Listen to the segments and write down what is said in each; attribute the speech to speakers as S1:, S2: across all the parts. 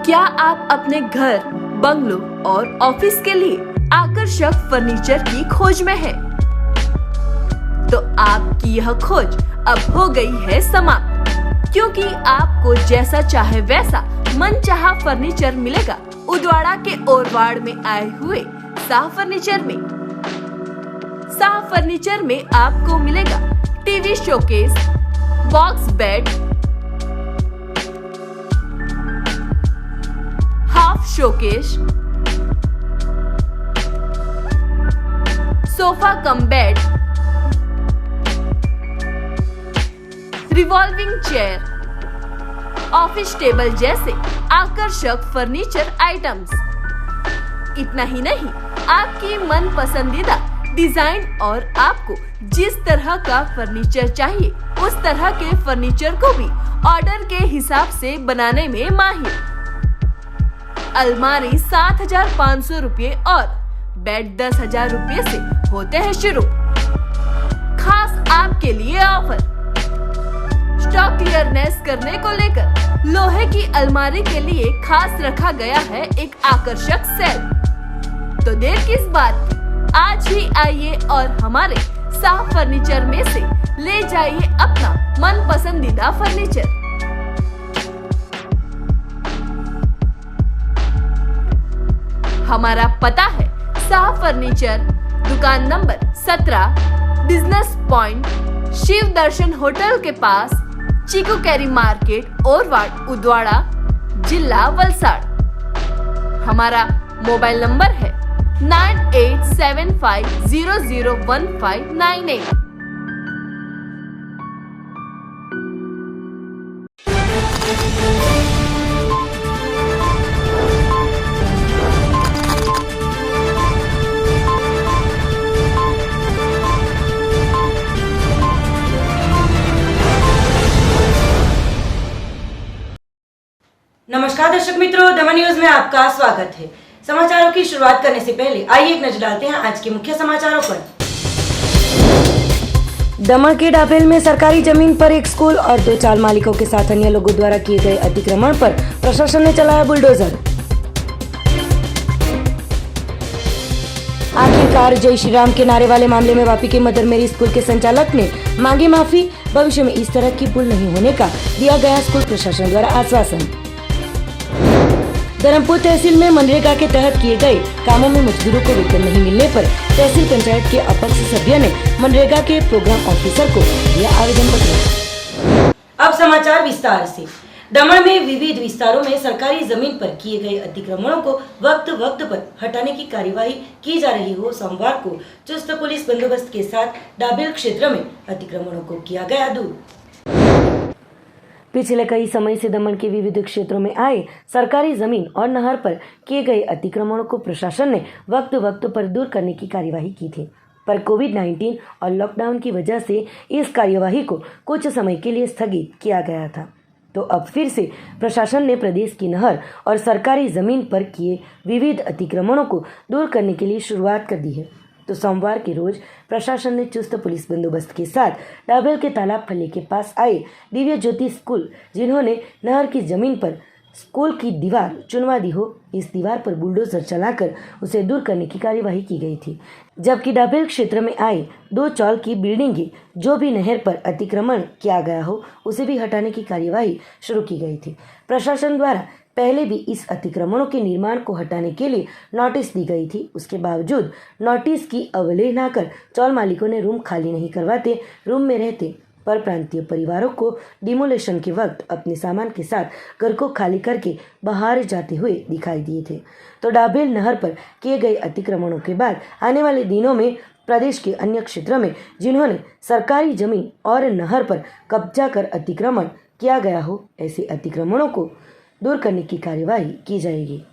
S1: क्या आप अपने घर, बंगलो और ऑफिस के लिए आकर्षक फर्नीचर की खोज में हैं? तो आपकी यह खोज अब हो गई है समाप्त, क्योंकि आपको जैसा चाहे वैसा मनचाहा फर्नीचर मिलेगा उदवाड़ा के ओरवाड़ में आए हुए शाह फर्नीचर में। शाह फर्नीचर में आपको मिलेगा TV showcase, box bed, half showcase, sofa cum bed, revolving chair, office table जैसे आकर्षक फर्नीचर आइटम्स। इतना ही नहीं, आपकी मन पसंदीदा डिजाइन और आपको जिस तरह का फर्नीचर चाहिए उस तरह के फर्नीचर को भी ऑर्डर के हिसाब से बनाने में माहिर। अलमारी 7,500 रुपये और बेड 10,000 रुपये से होते हैं शुरू। खास आपके लिए ऑफर, स्टॉक क्लियरनेस करने को लेकर लोहे की अलमारी के लिए खास रखा गया है एक आकर्षक सेल। तो देर किस बात की, आज ही आइए और हमारे शाह फर्नीचर में से ले जाइए अपना मन पसंदीदा फर्नीचर। हमारा पता है शाह फर्नीचर, दुकान नंबर 17, बिजनेस पॉइंट, शिव दर्शन होटल के पास, चीकू कैरी मार्केट, ओरवाड़, उदवाड़ा, जिला वलसाड़। हमारा मोबाइल नंबर है 9875001598।
S2: नमस्कार दर्शक मित्रों, दमन न्यूज में आपका स्वागत है। समाचारों की शुरुआत करने से पहले आइए एक नजर डालते हैं आज के मुख्य समाचारों पर। दमन के डाबेल में सरकारी जमीन पर एक स्कूल और 2 चाल मालिकों के साथ अन्य लोगों द्वारा किए गए अतिक्रमण पर प्रशासन ने चलाया बुलडोजर। आखिरकार जय श्री राम के नारे वाले मामले में वापी के मदर मेरी स्कूल के संचालक ने मांगी माफी। भविष्य में इस तरह की भूल नहीं होने का दिया गया स्कूल प्रशासन द्वारा आश्वासन। धर्मपुर तहसील में मनरेगा के तहत किए गए कामों में मजदूरों को वेतन नहीं मिलने पर तहसील पंचायत के अपक्ष सभ्य ने मनरेगा के प्रोग्राम ऑफिसर को दिया आवेदन पत्र। अब समाचार विस्तार से। दमन में विविध विस्तारों में सरकारी जमीन पर किए गए अतिक्रमणों को वक्त पर हटाने की कार्यवाही की जा रही हो, सोमवार को चुस्त पुलिस बंदोबस्त के साथ डाबेल क्षेत्र में अतिक्रमणों को किया गया दूर। पिछले कई समय से दमन के विविध क्षेत्रों में आए सरकारी जमीन और नहर पर किए गए अतिक्रमणों को प्रशासन ने वक्त पर दूर करने की कार्यवाही की थी, पर कोविड-19 और लॉकडाउन की वजह से इस कार्यवाही को कुछ समय के लिए स्थगित किया गया था। तो अब फिर से प्रशासन ने प्रदेश की नहर और सरकारी जमीन पर किए विविध अतिक्रमणों को दूर करने के लिए शुरुआत कर दी है। तो सोमवार के रोज प्रशासन ने चुस्त पुलिस बंदोबस्त के साथ डाबेल के तालाब फल्ले के पास आए दिव्य ज्योति स्कूल, जिन्होंने नहर की जमीन पर स्कूल की दीवार चुनवा दी हो, इस दीवार पर बुलडोजर चलाकर उसे दूर करने की कार्यवाही की गई थी। जबकि डाबेल क्षेत्र में आए 2 चौल की बिल्डिंगें जो भी नहर पर अतिक्रमण किया गया हो उसे भी हटाने की कार्यवाही शुरू की गई थी। प्रशासन द्वारा पहले भी इस अतिक्रमणों के निर्माण को हटाने के लिए नोटिस दी गई थी। उसके बावजूद नोटिस की अवहेलना कर चौल मालिकों ने रूम खाली नहीं करवाते रूम में रहते पर प्रांतीय परिवारों को डिमोलेशन के वक्त अपने सामान के साथ घर को खाली करके बाहर जाते हुए दिखाई दिए थे। तो डाबेल नहर पर किए गए अतिक्रमणों के बाद आने वाले दिनों में प्रदेश के अन्य क्षेत्रों में जिन्होंने सरकारी जमीन और नहर पर कब्जा कर अतिक्रमण किया गया हो, ऐसे अतिक्रमणों को दूर करने की कार्यवाही की जाएगी।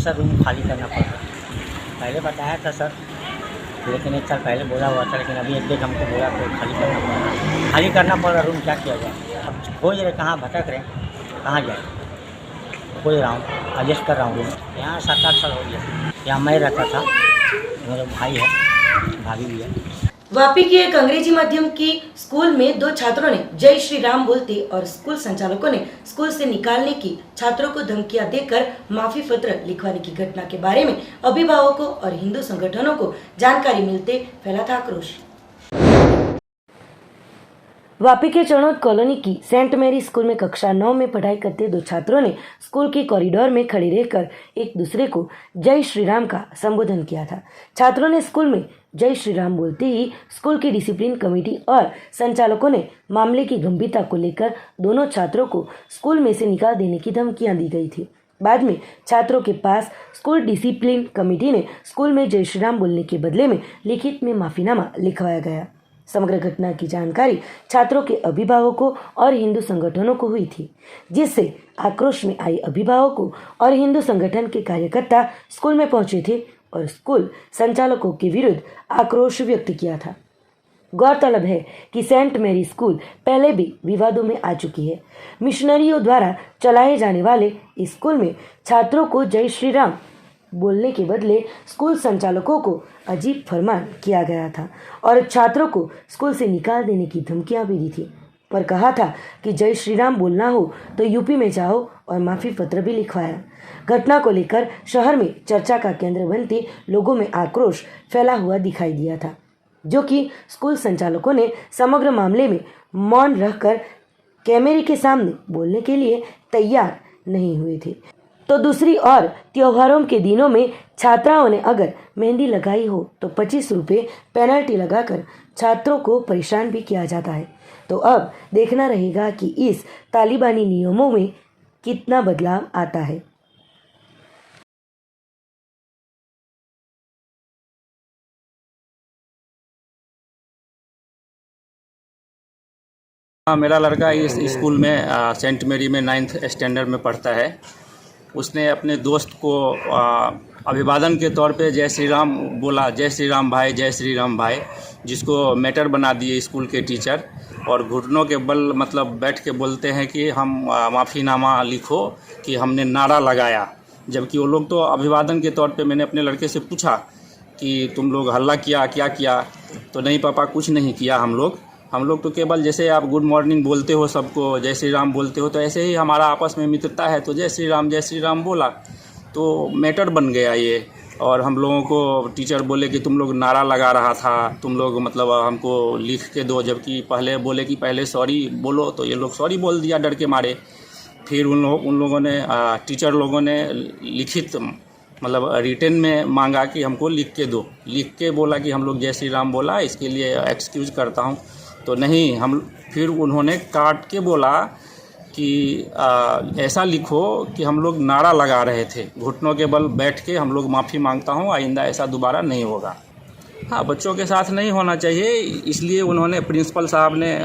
S3: सर रूम खाली करना पड़ा। पहले बताया था सर, लेकिन 1 साल पहले बोला हुआ था, लेकिन अभी एक डेट हमको बोला तो खाली करना पड़ा। खाली करना पड़ा रूम, क्या किया जाए। अब खोज रहे, कहाँ भटक रहे, कहाँ जाए। खोज रहा हूँ, एडजस्ट कर रहा हूँ रूम। यहाँ 7-8 साल हो गया। यहाँ मैं रहता था, मेरा भाई है, भाभी भी है।
S2: वापी के एक अंग्रेजी माध्यम की स्कूल में 2 छात्रों ने जय श्री राम बोलते और स्कूल संचालकों ने स्कूल से निकालने की छात्रों को धमकियां देकर माफी पत्र लिखवाने की घटना के बारे में अभिभावकों और हिंदू संगठनों को जानकारी मिलते फैला था आक्रोश। वापी के चणोद कॉलोनी की सेंट मैरी स्कूल में कक्षा 9 में पढ़ाई करते 2 छात्रों ने स्कूल के कॉरिडोर में खड़े रहकर एक दूसरे को जय श्री राम का संबोधन किया था। छात्रों ने स्कूल में जय श्री राम बोलते ही स्कूल की डिसिप्लिन कमेटी और संचालकों ने मामले की गंभीरता को लेकर दोनों छात्रों को स्कूल में से निकाल देने की धमकियां दी गई थी। बाद में छात्रों के पास स्कूल डिसिप्लिन कमेटी ने स्कूल में जय श्री राम बोलने के बदले में लिखित में माफीनामा लिखवाया गया। समग्र घटना की जानकारी छात्रों के अभिभावकों और हिंदू संगठनों को हुई थी, जिससे आक्रोश में आई अभिभावकों और हिंदू संगठन के कार्यकर्ता स्कूल में पहुंचे थे और स्कूल संचालकों के विरुद्ध आक्रोश व्यक्त किया था। गौरतलब है कि सेंट मैरी स्कूल पहले भी विवादों में आ चुकी है। मिशनरियों द्वारा चलाए जाने वाले इस स्कूल में छात्रों को जय श्री राम बोलने के बदले स्कूल संचालकों को अजीब फरमान किया गया था और छात्रों को स्कूल से निकाल देने की धमकियां भी दी थी, पर कहा था कि जय श्री राम बोलना हो तो यूपी में जाओ और माफी पत्र भी लिखवाया। घटना को लेकर शहर में चर्चा का केंद्र बनते लोगों में आक्रोश फैला हुआ दिखाई दिया था, जो कि स्कूल संचालकों ने समग्र मामले में मौन रहकर कैमरे के सामने बोलने के लिए तैयार नहीं हुए थे। तो दूसरी ओर त्योहारों के दिनों में छात्राओं ने अगर मेहंदी लगाई हो तो 25 रुपये पेनल्टी लगाकर छात्रों को परेशान भी किया जाता है। तो अब देखना रहेगा कि इस तालिबानी नियमों में कितना बदलाव आता है।
S4: हाँ, मेरा लड़का इस स्कूल में सेंट मैरी में 9th स्टैंडर्ड में पढ़ता है। उसने अपने दोस्त को अभिवादन के तौर पे जय श्री राम बोला, जय श्री राम भाई, जय श्री राम भाई, जिसको मैटर बना दिए स्कूल के टीचर। और घुटनों के बल मतलब बैठ के बोलते हैं कि हम माफ़ीनामा लिखो कि हमने नारा लगाया। जबकि वो लोग तो अभिवादन के तौर पे, मैंने अपने लड़के से पूछा कि तुम लोग हल्ला किया, क्या किया, तो नहीं पापा कुछ नहीं किया हम लोग तो केवल जैसे आप गुड मॉर्निंग बोलते हो सबको, जय श्री राम बोलते हो, तो ऐसे ही हमारा आपस में मित्रता है, तो जय श्री राम बोला तो मैटर बन गया ये। और हम लोगों को टीचर बोले कि तुम लोग नारा लगा रहा था, तुम लोग मतलब हमको लिख के दो, जबकि पहले बोले कि पहले सॉरी बोलो, तो ये लोग सॉरी बोल दिया डर के मारे। फिर उन लोगों ने टीचर लोगों ने लिखित मतलब रिटन में मांगा कि हमको लिख के दो, लिख के बोला कि हम लोग जय श्री राम बोला, इसके लिए एक्सक्यूज़ करता हूँ। तो नहीं, हम फिर उन्होंने काट के बोला कि ऐसा लिखो कि हम लोग नारा लगा रहे थे, घुटनों के बल बैठ के हम लोग माफ़ी मांगता हूँ, आइंदा ऐसा दोबारा नहीं होगा। हाँ, बच्चों के साथ नहीं होना चाहिए, इसलिए उन्होंने प्रिंसिपल साहब ने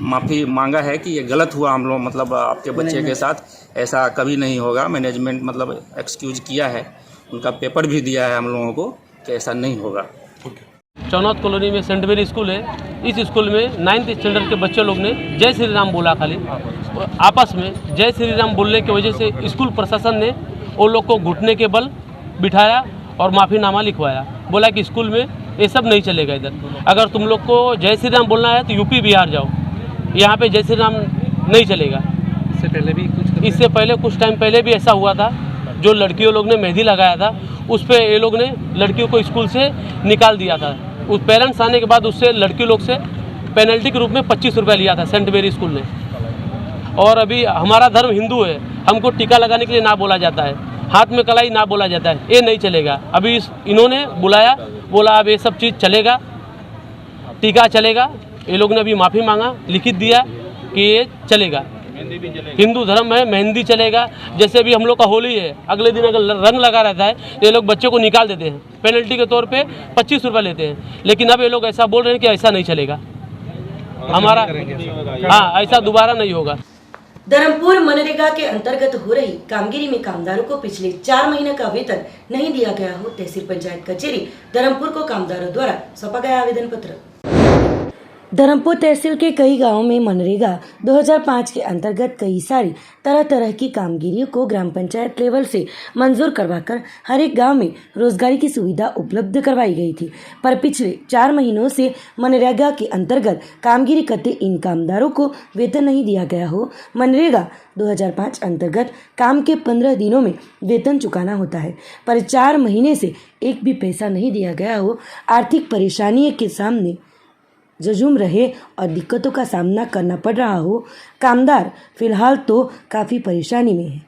S4: माफ़ी मांगा है कि ये गलत हुआ हम लोग मतलब आपके बच्चे के साथ, ऐसा कभी नहीं होगा। मैनेजमेंट मतलब एक्सक्यूज़ किया है, उनका पेपर भी दिया है हम लोगों को कि ऐसा नहीं होगा।
S5: चौनौद कॉलोनी में सेंट मैरी स्कूल है। इस स्कूल में 9th स्टैंडर्ड के बच्चे लोग ने जय श्री राम बोला, खाली आपस में जय श्री राम बोलने की वजह से स्कूल प्रशासन ने उन लोग को घुटने के बल बिठाया और माफ़ीनामा लिखवाया। बोला कि स्कूल में ये सब नहीं चलेगा, इधर अगर तुम लोग को जय श्री राम बोलना है तो यूपी बिहार जाओ, यहाँ पे जय श्री राम नहीं चलेगा। इससे पहले कुछ टाइम पहले भी ऐसा हुआ था, जो लड़कियों लोग ने मेहंदी लगाया था उस पर ये लोग ने लड़कियों को स्कूल से निकाल दिया था। उस पेरेंट्स आने के बाद उससे लड़की लोग से पेनल्टी के रूप में 25 रुपये लिया था सेंट मैरी स्कूल ने। और अभी हमारा धर्म हिंदू है, हमको टीका लगाने के लिए ना बोला जाता है, हाथ में कलाई ना बोला जाता है, ये नहीं चलेगा। अभी इन्होंने बुलाया, बोला अब ये सब चीज़ चलेगा, टीका चलेगा। ये लोग ने अभी माफ़ी मांगा, लिखित दिया कि ये चलेगा, हिंदू धर्म है, मेहंदी चलेगा। जैसे भी हम लोग का होली है, अगले दिन अगर रंग लगा रहता है तो ये लोग बच्चे को निकाल देते हैं, पेनल्टी के तौर पे 25 रुपये लेते हैं। लेकिन अब ये लोग ऐसा बोल रहे हैं कि ऐसा नहीं चलेगा हमारा, हाँ ऐसा दोबारा नहीं होगा।
S2: धर्मपुर मनरेगा के अंतर्गत हो रही कामगिरी में कामदारों को पिछले 4 महीने का वेतन नहीं दिया गया हो, तहसील पंचायत कचेरी धर्मपुर को कामदारों द्वारा सौंपा गया आवेदन पत्र। धर्मपुर तहसील के कई गांवों में मनरेगा 2005 के अंतर्गत कई सारी तरह तरह की कामगिरियों को ग्राम पंचायत लेवल से मंजूर करवाकर हर एक गांव में रोजगारी की सुविधा उपलब्ध करवाई गई थी, पर पिछले 4 महीनों से मनरेगा के अंतर्गत कामगिरी करते इन कामदारों को वेतन नहीं दिया गया हो। मनरेगा 2005 अंतर्गत काम के 15 दिनों में वेतन चुकाना होता है, पर 4 महीने से एक भी पैसा नहीं दिया गया हो। आर्थिक परेशानी के सामने जजूम रहे और दिक्कतों का सामना करना पड़ रहा हो। कामदार फिलहाल तो काफ़ी परेशानी में है,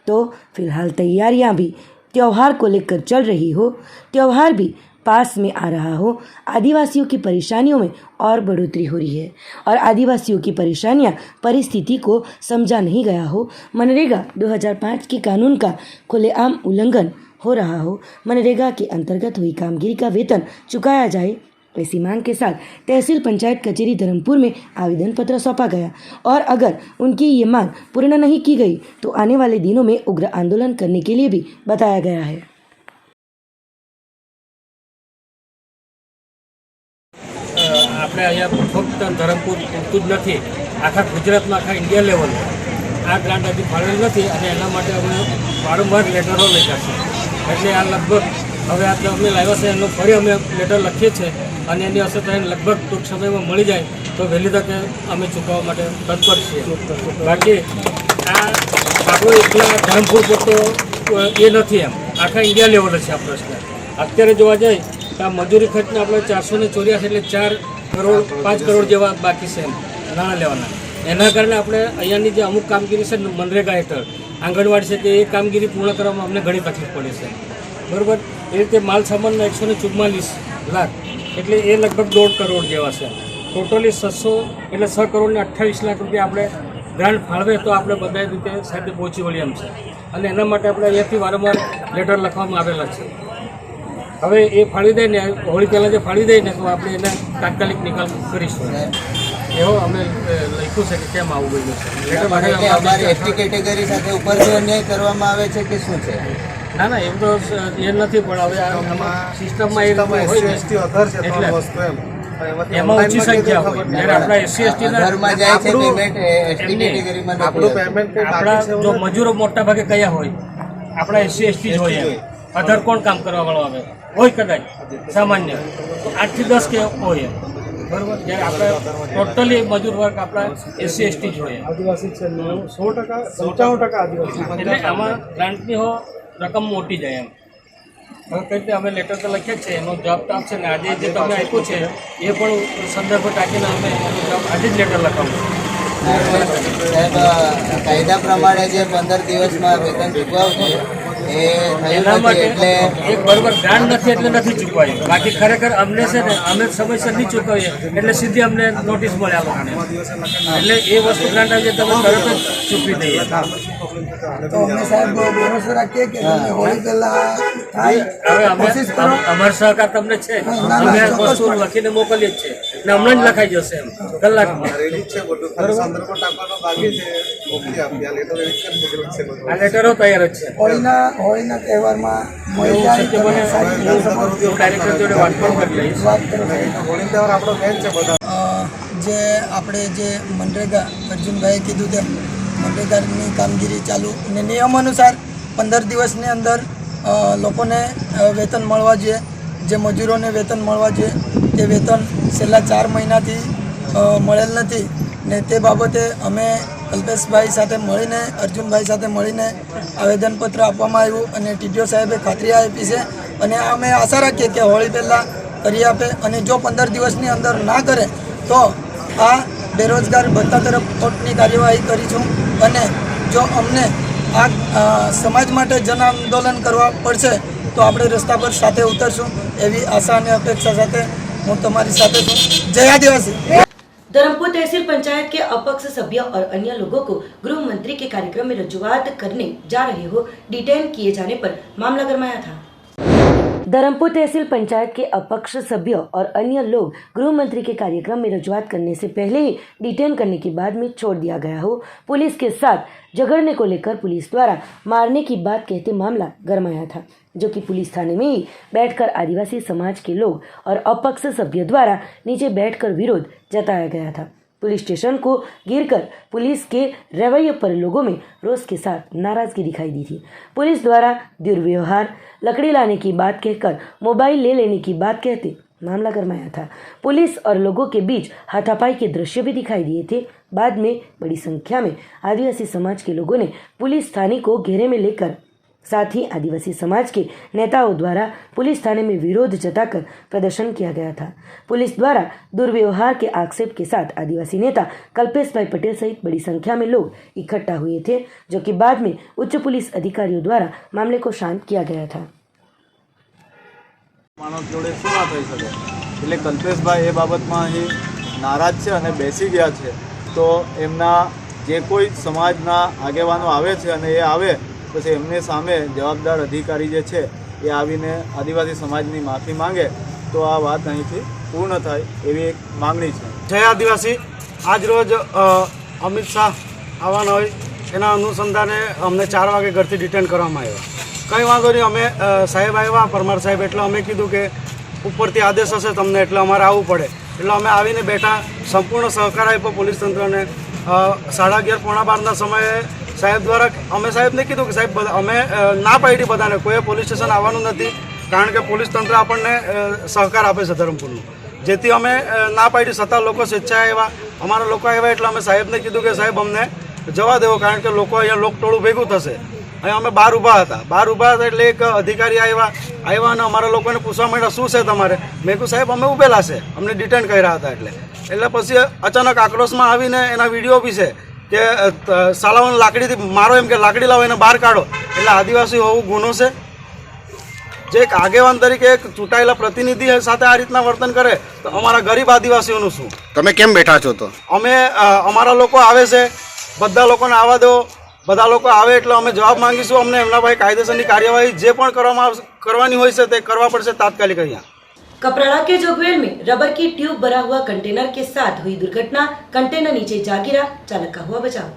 S2: तो फिलहाल तैयारियां भी त्यौहार को लेकर चल रही हो, त्यौहार भी पास में आ रहा हो। आदिवासियों की परेशानियों में और बढ़ोतरी हो रही है और आदिवासियों की परेशानियां परिस्थिति को समझा नहीं गया हो। मनरेगा 2005 के कानून का खुलेआम उल्लंघन हो रहा हो। मनरेगा के अंतर्गत हुई कामगिरी का वेतन चुकाया जाए, ऐसी मांग के साथ तहसील पंचायत कचेरी धर्मपुर में आवेदन पत्र सौंपा गया और अगर उनकी ये मांग पूर्ण नहीं की गई तो आने वाले दिनों में उग्र आंदोलन करने के लिए भी बताया गया है।
S6: આપણે અહીંયા ફક્ત ધરમપુર પૂરતું જ નથી, આખા ગુજરાતમાં આખા ઇન્ડિયા લેવલે આ ગ્રાન્ટ હજી ફાળવેલ નથી અને એના માટે અમે વારંવાર લેટરો લખ્યા છે। એટલે આ લગભગ હવે આ અમે લાવ્યા છે એનો ફરી અમે લેટર લખીએ છીએ અને એની અસર થઈને લગભગ ટૂંક સમયમાં મળી જાય તો વહેલી તકે અમે ચૂકવવા માટે તત્પર છીએ। બાકી આ આપણો એકલા ધરમપુર પૂરતો એ નથી, એમ આખા ઇન્ડિયા લેવલે છે આ પ્રશ્ન। અત્યારે જોવા જાય તો આ મજૂરી ખર્ચને આપણે 484 એટલે 4 કરોડ 5 કરોડ જેવા બાકી છે એમ નાણાં લેવાના। એના કારણે આપણે અહીંયાની જે અમુક કામગીરી છે મનરેગા હેઠળ આંગણવાડી છે તે એ કામગીરી પૂર્ણ કરવામાં અમને ઘણી તકલીફ પડે છે, બરાબર। એ રીતે માલ સામાનના 144 લાખ એટલે એ લગભગ 1.5 કરોડ જેવા છે। ટોટલી 600 એટલે 6 કરોડ ને 28 લાખ રૂપિયા આપણે ગ્રાન્ટ ફાળવે તો આપણે બધા રીતે સાથે પહોંચી વળીએ એમ છે અને એના માટે આપણે અહીંયાથી વારંવાર લેટર લખવામાં આવેલા છે। હવે એ ફાળી દે ને હોળી પહેલાં જે ફાળી દે ને તો આપણે એને તાત્કાલિક નિકાલ કરીશું એવો અમે લખ્યું છે કે કેમ આવું બન્યું છે।
S7: અમારી એસટી કેટેગરી સાથે ઉપરથી અન્યાય કરવામાં આવે છે કે શું છે?
S6: ના ના એવું તો એ નથી, પણ હવે આમાં સિસ્ટમમાં એ રીતે હોય ને એટલે એમાં ઓછી સંખ્યા હોય જ્યારે આપણા એસસી એસટીના
S7: ઘરમાં જાય છે પેમેન્ટ એસટી કેટેગરીમાં
S6: આપણા જો મજૂરો મોટા ભાગે કયા હોય આપણા એસસી એસટી જ હોય, અધર કોણ કામ કરવા વાળો આવે હોય કદાચ સામાન્ય 8 થી 10 કે હોય, બરાબર। જ્યારે આપણે ટોટલી મજૂર વર્ગ આપણા એસસી એસટી જ હોય,
S8: આદિવાસી છે 100%, 95% આદિવાસી,
S6: એટલે આમાં ગ્રાન્ટની રકમ મોટી જાય એમ। હવે કઈ રીતે અમે લેટર તો લખ્યા છે, એનો જવાબ તો આપશે ને આજે જે તમે આપ્યો છે એ પણ સંદર્ભ ટાંકીને અમે એનો જવાબ આજે જ લેટર લખાવું।
S7: સાહેબ કાયદા પ્રમાણે જે 15 દિવસમાં વેતન ચૂકવાવશે એ
S6: એના
S7: થયું
S6: માટે
S7: નથી એટલે
S6: એક બરોબર ગ્રાન્ટ નથી એટલે નથી ચૂકવાયું, બાકી ખરેખર અમને છે ને અમે સમયસર નહીં ચૂકવીએ એટલે સીધી અમને નોટિસ મળે આ લોકોને, એટલે એ વસ્તુ ગ્રાન્ટ આવી જાય તમે તરત જ ચૂકવી દઈએ।
S9: તો અમે સાહેબ ભરોસો રાખીએ કે તમે હોળી પહેલા થાય
S6: હવે અમે અમારો સહકાર તમને છે, અમે આ વસ્તુ લખીને મોકલીએ જ છે ને હમણાં જ લખાઈ જશે એમ કલાકમાં। આ લેટરો તૈયાર જ છે।
S9: હોળીના તહેવારમાં મળી જાય
S6: એવું છે
S9: તમે
S6: મને
S9: સારી રીતે સમજો.
S6: ડાયરેક્ટર જોડે વાત પણ કરી લઈશ।
S9: વાત કરો જે આપણે જે મનરેગા અર્જુનભાઈએ કીધું તેમ મનરેગાની કામગીરી ચાલુ અને નિયમ અનુસાર 15 દિવસની અંદર લોકોને વેતન મળવા જોઈએ, જે મજૂરોને વેતન મળવા જોઈએ તે વેતન છેલ્લા 4 મહિનાથી મળેલ નથી ને તે બાબતે અમે કલ્પેશભાઈ સાથે મળીને અર્જુનભાઈ સાથે મળીને આવેદનપત્ર આપવામાં આવ્યું અને ટીડીઓ સાહેબે ખાતરી આપી છે અને અમે આશા રાખીએ કે હોળી પહેલાં કરી આપે અને જો 15 દિવસની અંદર ના કરે તો આ બેરોજગાર ભત્તા તરફ કોર્ટની કાર્યવાહી કરીશું અને જો અમને આ સમાજ માટે જન આંદોલન કરવા પડશે તો આપણે રસ્તા પર સાથે ઉતરશું એવી આશા અને અપેક્ષા સાથે હું તમારી સાથે છું। જય आदिवासी।
S2: धर्मपुर तहसील पंचायत के अपक्ष सभ्य और अन्य लोगों को गृह मंत्री के कार्यक्रम में रजूआत करने जा रहे हो डिटेन किए जाने पर मामला गरमाया था। धर्मपुर तहसील पंचायत के अपक्ष सभ्यों और अन्य लोग गृह मंत्री के कार्यक्रम में रजूआत करने से पहले ही डिटेन करने के बाद में छोड़ दिया गया हो। पुलिस के साथ झगड़ने को लेकर पुलिस द्वारा मारने की बात कहते मामला गरमाया था, जो कि पुलिस थाने में ही बैठकर आदिवासी समाज के लोग और अपक्ष सभ्यों द्वारा नीचे बैठकर विरोध जताया गया था। पुलिस स्टेशन को गिरकर पुलिस के रवैये पर लोगों में रोष के साथ नाराजगी दिखाई दी थी। पुलिस द्वारा दुर्व्यवहार, लकड़ी लाने की बात कहकर मोबाइल ले लेने की बात कहते मामला गरमाया था। पुलिस और लोगों के बीच हाथापाई के दृश्य भी दिखाई दिए थे। बाद में बड़ी संख्या में आदिवासी समाज के लोगों ने पुलिस थाने को घेरे में लेकर, साथ ही आदिवासी समाज के नेताओं द्वारा पुलिस थाने में विरोध जताकर प्रदर्शन किया गया था। पुलिस द्वारा दुर्व्यवहार के आक्षेप के साथ आदिवासी नेता कल्पेश भाई पटेल सहित बड़ी संख्या में लोग इकट्ठा हुए थे, जो कि बाद में उच्च पुलिस अधिकारियों द्वारा मामले को शांत किया गया था।
S10: मानव जोड़े શું ના થઈ શકે એટલે કલ્પેશભાઈ એ બાબતમાં અહીં નારાજ છે અને બેસી ગયા છે, તો એમના જે કોઈ સમાજના આગેવાનો આવે છે અને એ આવે પછી એમની સામે જવાબદાર અધિકારી જે છે એ આવીને આદિવાસી સમાજની માફી માંગે તો આ વાત અહીંથી પૂર્ણ થાય એવી એક માંગણી છે।
S8: જય આદિવાસી। આજ રોજ અમિત શાહ આવવાના હોય એના અનુસંધાને અમને 4 વાગે ઘરથી ડિટેન કરવામાં આવ્યા। કંઈ વાંધો નહીં, અમે સાહેબ આવ્યા, પરમાર સાહેબ, એટલે અમે કીધું કે ઉપરથી આદેશ હશે તમને એટલે અમારે આવવું પડે, એટલે અમે આવીને બેઠા, સંપૂર્ણ સહકાર આપ્યો પોલીસ તંત્રને। 11:30 પોણા 12ના સમયે સાહેબ દ્વારા અમે સાહેબને કીધું કે સાહેબ અમે ના પાડી બધાને, કોઈએ પોલીસ સ્ટેશન આવવાનું નથી, કારણ કે પોલીસ તંત્ર આપણને સહકાર આપે છે ધરમપુરનું, જેથી અમે ના પાડી છતાં લોકો સ્વેચ્છાએ આવ્યા, અમારા લોકો આવ્યા એટલે અમે સાહેબને કીધું કે સાહેબ અમને જવા દેવો, કારણ કે લોકો અહીંયા લોકટોળું ભેગું થશે। અહીંયા અમે બહાર ઊભા હતા એટલે એક અધિકારી આવ્યા અને અમારા લોકોને પૂછવા માંડ્યા શું છે તમારે। મેં કહ્યું સાહેબ અમે ઊભેલા છે, અમને ડિટેન કર્યા હતા। એટલે પછી અચાનક આક્રોશમાં આવીને એના વિડીયો બી છે કે સાલાઓને લાકડીથી મારો, એમ કે લાકડી લાવો એને બહાર કાઢો, એટલે આદિવાસી હોવું ગુનો છે। જે એક આગેવાન તરીકે એક ચૂંટાયેલા પ્રતિનિધિ સાથે આ રીતના વર્તન કરે તો અમારા ગરીબ આદિવાસીઓનું શું?
S11: તમે કેમ બેઠા છો? તો
S8: અમે અમારા લોકો આવે છે, બધા લોકોને આવવા દો, બધા લોકો આવે એટલે અમે જવાબ માંગીશું। અમને એમના ભાઈ કાયદેસરની કાર્યવાહી જે પણ કરવાની હોય છે તે કરવા પડશે તાત્કાલિક। અહીંયા
S2: कपराड़ा के जोगवेल में रबर की ट्यूब भरा हुआ कंटेनर के साथ हुई दुर्घटना, कंटेनर नीचे जा गिरा, चालक का हुआ बचाव।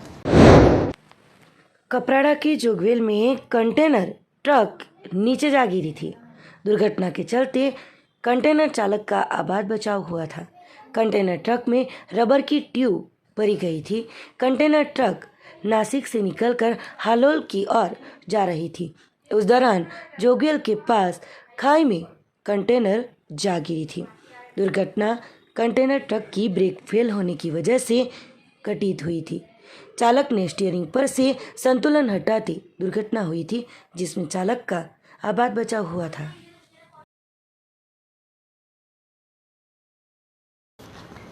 S2: कपराड़ा के जोगवेल में कंटेनर ट्रक नीचे जा गिरी थी। दुर्घटना के चलते कंटेनर चालक का आबाद बचाव हुआ था। कंटेनर ट्रक में रबर की ट्यूब भरी गई थी। कंटेनर ट्रक नासिक से निकलकर हालोल की ओर जा रही थी। उस दौरान जोगवेल के पास खाई में कंटेनर जा गिरी थी। दुर्घटना कंटेनर ट्रक की ब्रेक फेल होने की वजह से घटित हुई थी। चालक ने स्टीयरिंग पर से संतुलन हटाते दुर्घटना हुई थी, जिसमें चालक का आबाद बचाव हुआ था।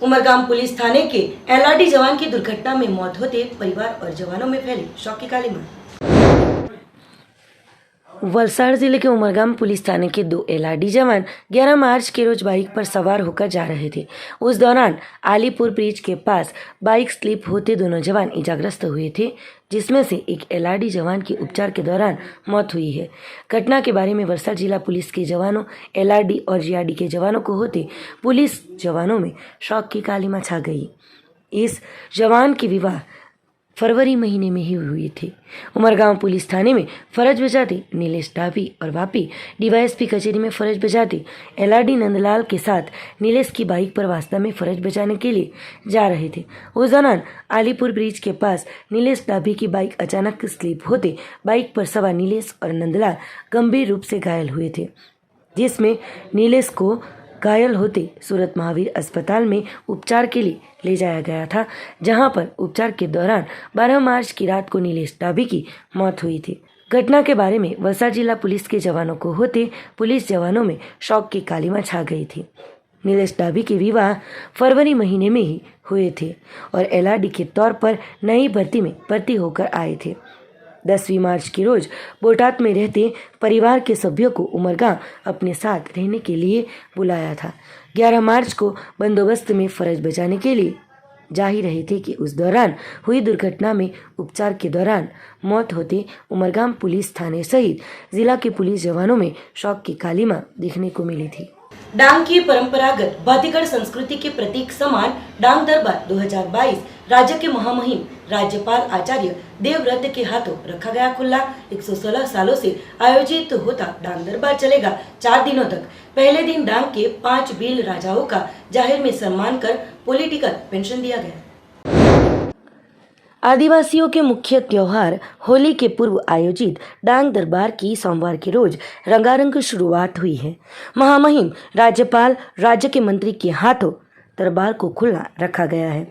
S2: उमरगाम पुलिस थाने के एलआरडी जवान की दुर्घटना में मौत होते परिवार और जवानों में फैली शोक की काली मार। वलसाड़ जिले के उमरगाम पुलिस थाने के 2 एलआरडी जवान 11 मार्च के रोज बाइक पर सवार होकर जा रहे थे। उस दौरान आलीपुर ब्रिज के पास बाइक स्लिप होते दोनों जवान इजाग्रस्त हुए थे, जिसमें से एक एलआरडी जवान की उपचार के दौरान मौत हुई है। घटना के बारे में वलसाड़ जिला पुलिस के जवानों, एलआरडी और जीआरडी के जवानों को होते पुलिस जवानों में शौक की कालीमा छा गई। इस जवान की विवाह फरवरी महीने में ही हुई थी। उमरगांव पुलिस थाने में फर्ज बजाते नीलेश डाभी और वापी डीवाईएसपी कचहरी में फर्ज बजाते एलआरडी नंदलाल के साथ नीलेश की बाइक पर वास्तव में फर्ज बजाने के लिए जा रहे थे। उस दौरान आलीपुर ब्रिज के पास नीलेश डाभी की बाइक अचानक स्लिप होते बाइक पर सवार नीलेश और नंदलाल गंभीर रूप से घायल हुए थे, जिसमें नीलेश को घायल होते सूरत महावीर अस्पताल में उपचार के लिए ले जाया गया था, जहां पर उपचार के दौरान 12 मार्च की रात को नीलेश डाभी की मौत हुई थी। घटना के बारे में वलसाड़ जिला पुलिस के जवानों को होते पुलिस जवानों में शौक की कालीमा छा गई थी। नीलेश डाभी के विवाह फरवरी महीने में ही हुए थे और एलआरडी के तौर पर नई भर्ती में भर्ती होकर आए थे। 10वीं मार्च के रोज बोटात में रहते परिवार के सभ्यों को उमरगांव अपने साथ रहने के लिए बुलाया था। 11 मार्च को बंदोबस्त में फर्ज बजाने के लिए जा ही रहे थे कि उस दौरान हुई दुर्घटना में उपचार के दौरान मौत होते उमरगाम पुलिस थाने सहित जिला के पुलिस जवानों में शौक की कालीमा देखने को मिली थी। डांग की परंपरागत भातीगढ़ संस्कृति के प्रतीक समान डांग दरबार 2022 राज्य के महामहिम राज्यपाल आचार्य देवव्रत के हाथों रखा गया खुला। 116 सालों से आयोजित होता डांग दरबार चलेगा 4 दिनों तक। पहले दिन डांग के 5 भील राजाओं का जाहिर में सम्मान कर पॉलिटिकल पेंशन दिया गया। आदिवासियों के मुख्य त्योहार होली के पूर्व आयोजित डांग दरबार की सोमवार के रोज रंगारंग शुरुआत हुई है। महामहिम राज्यपाल राज्य के मंत्री के हाथों दरबार को खुला रखा गया है।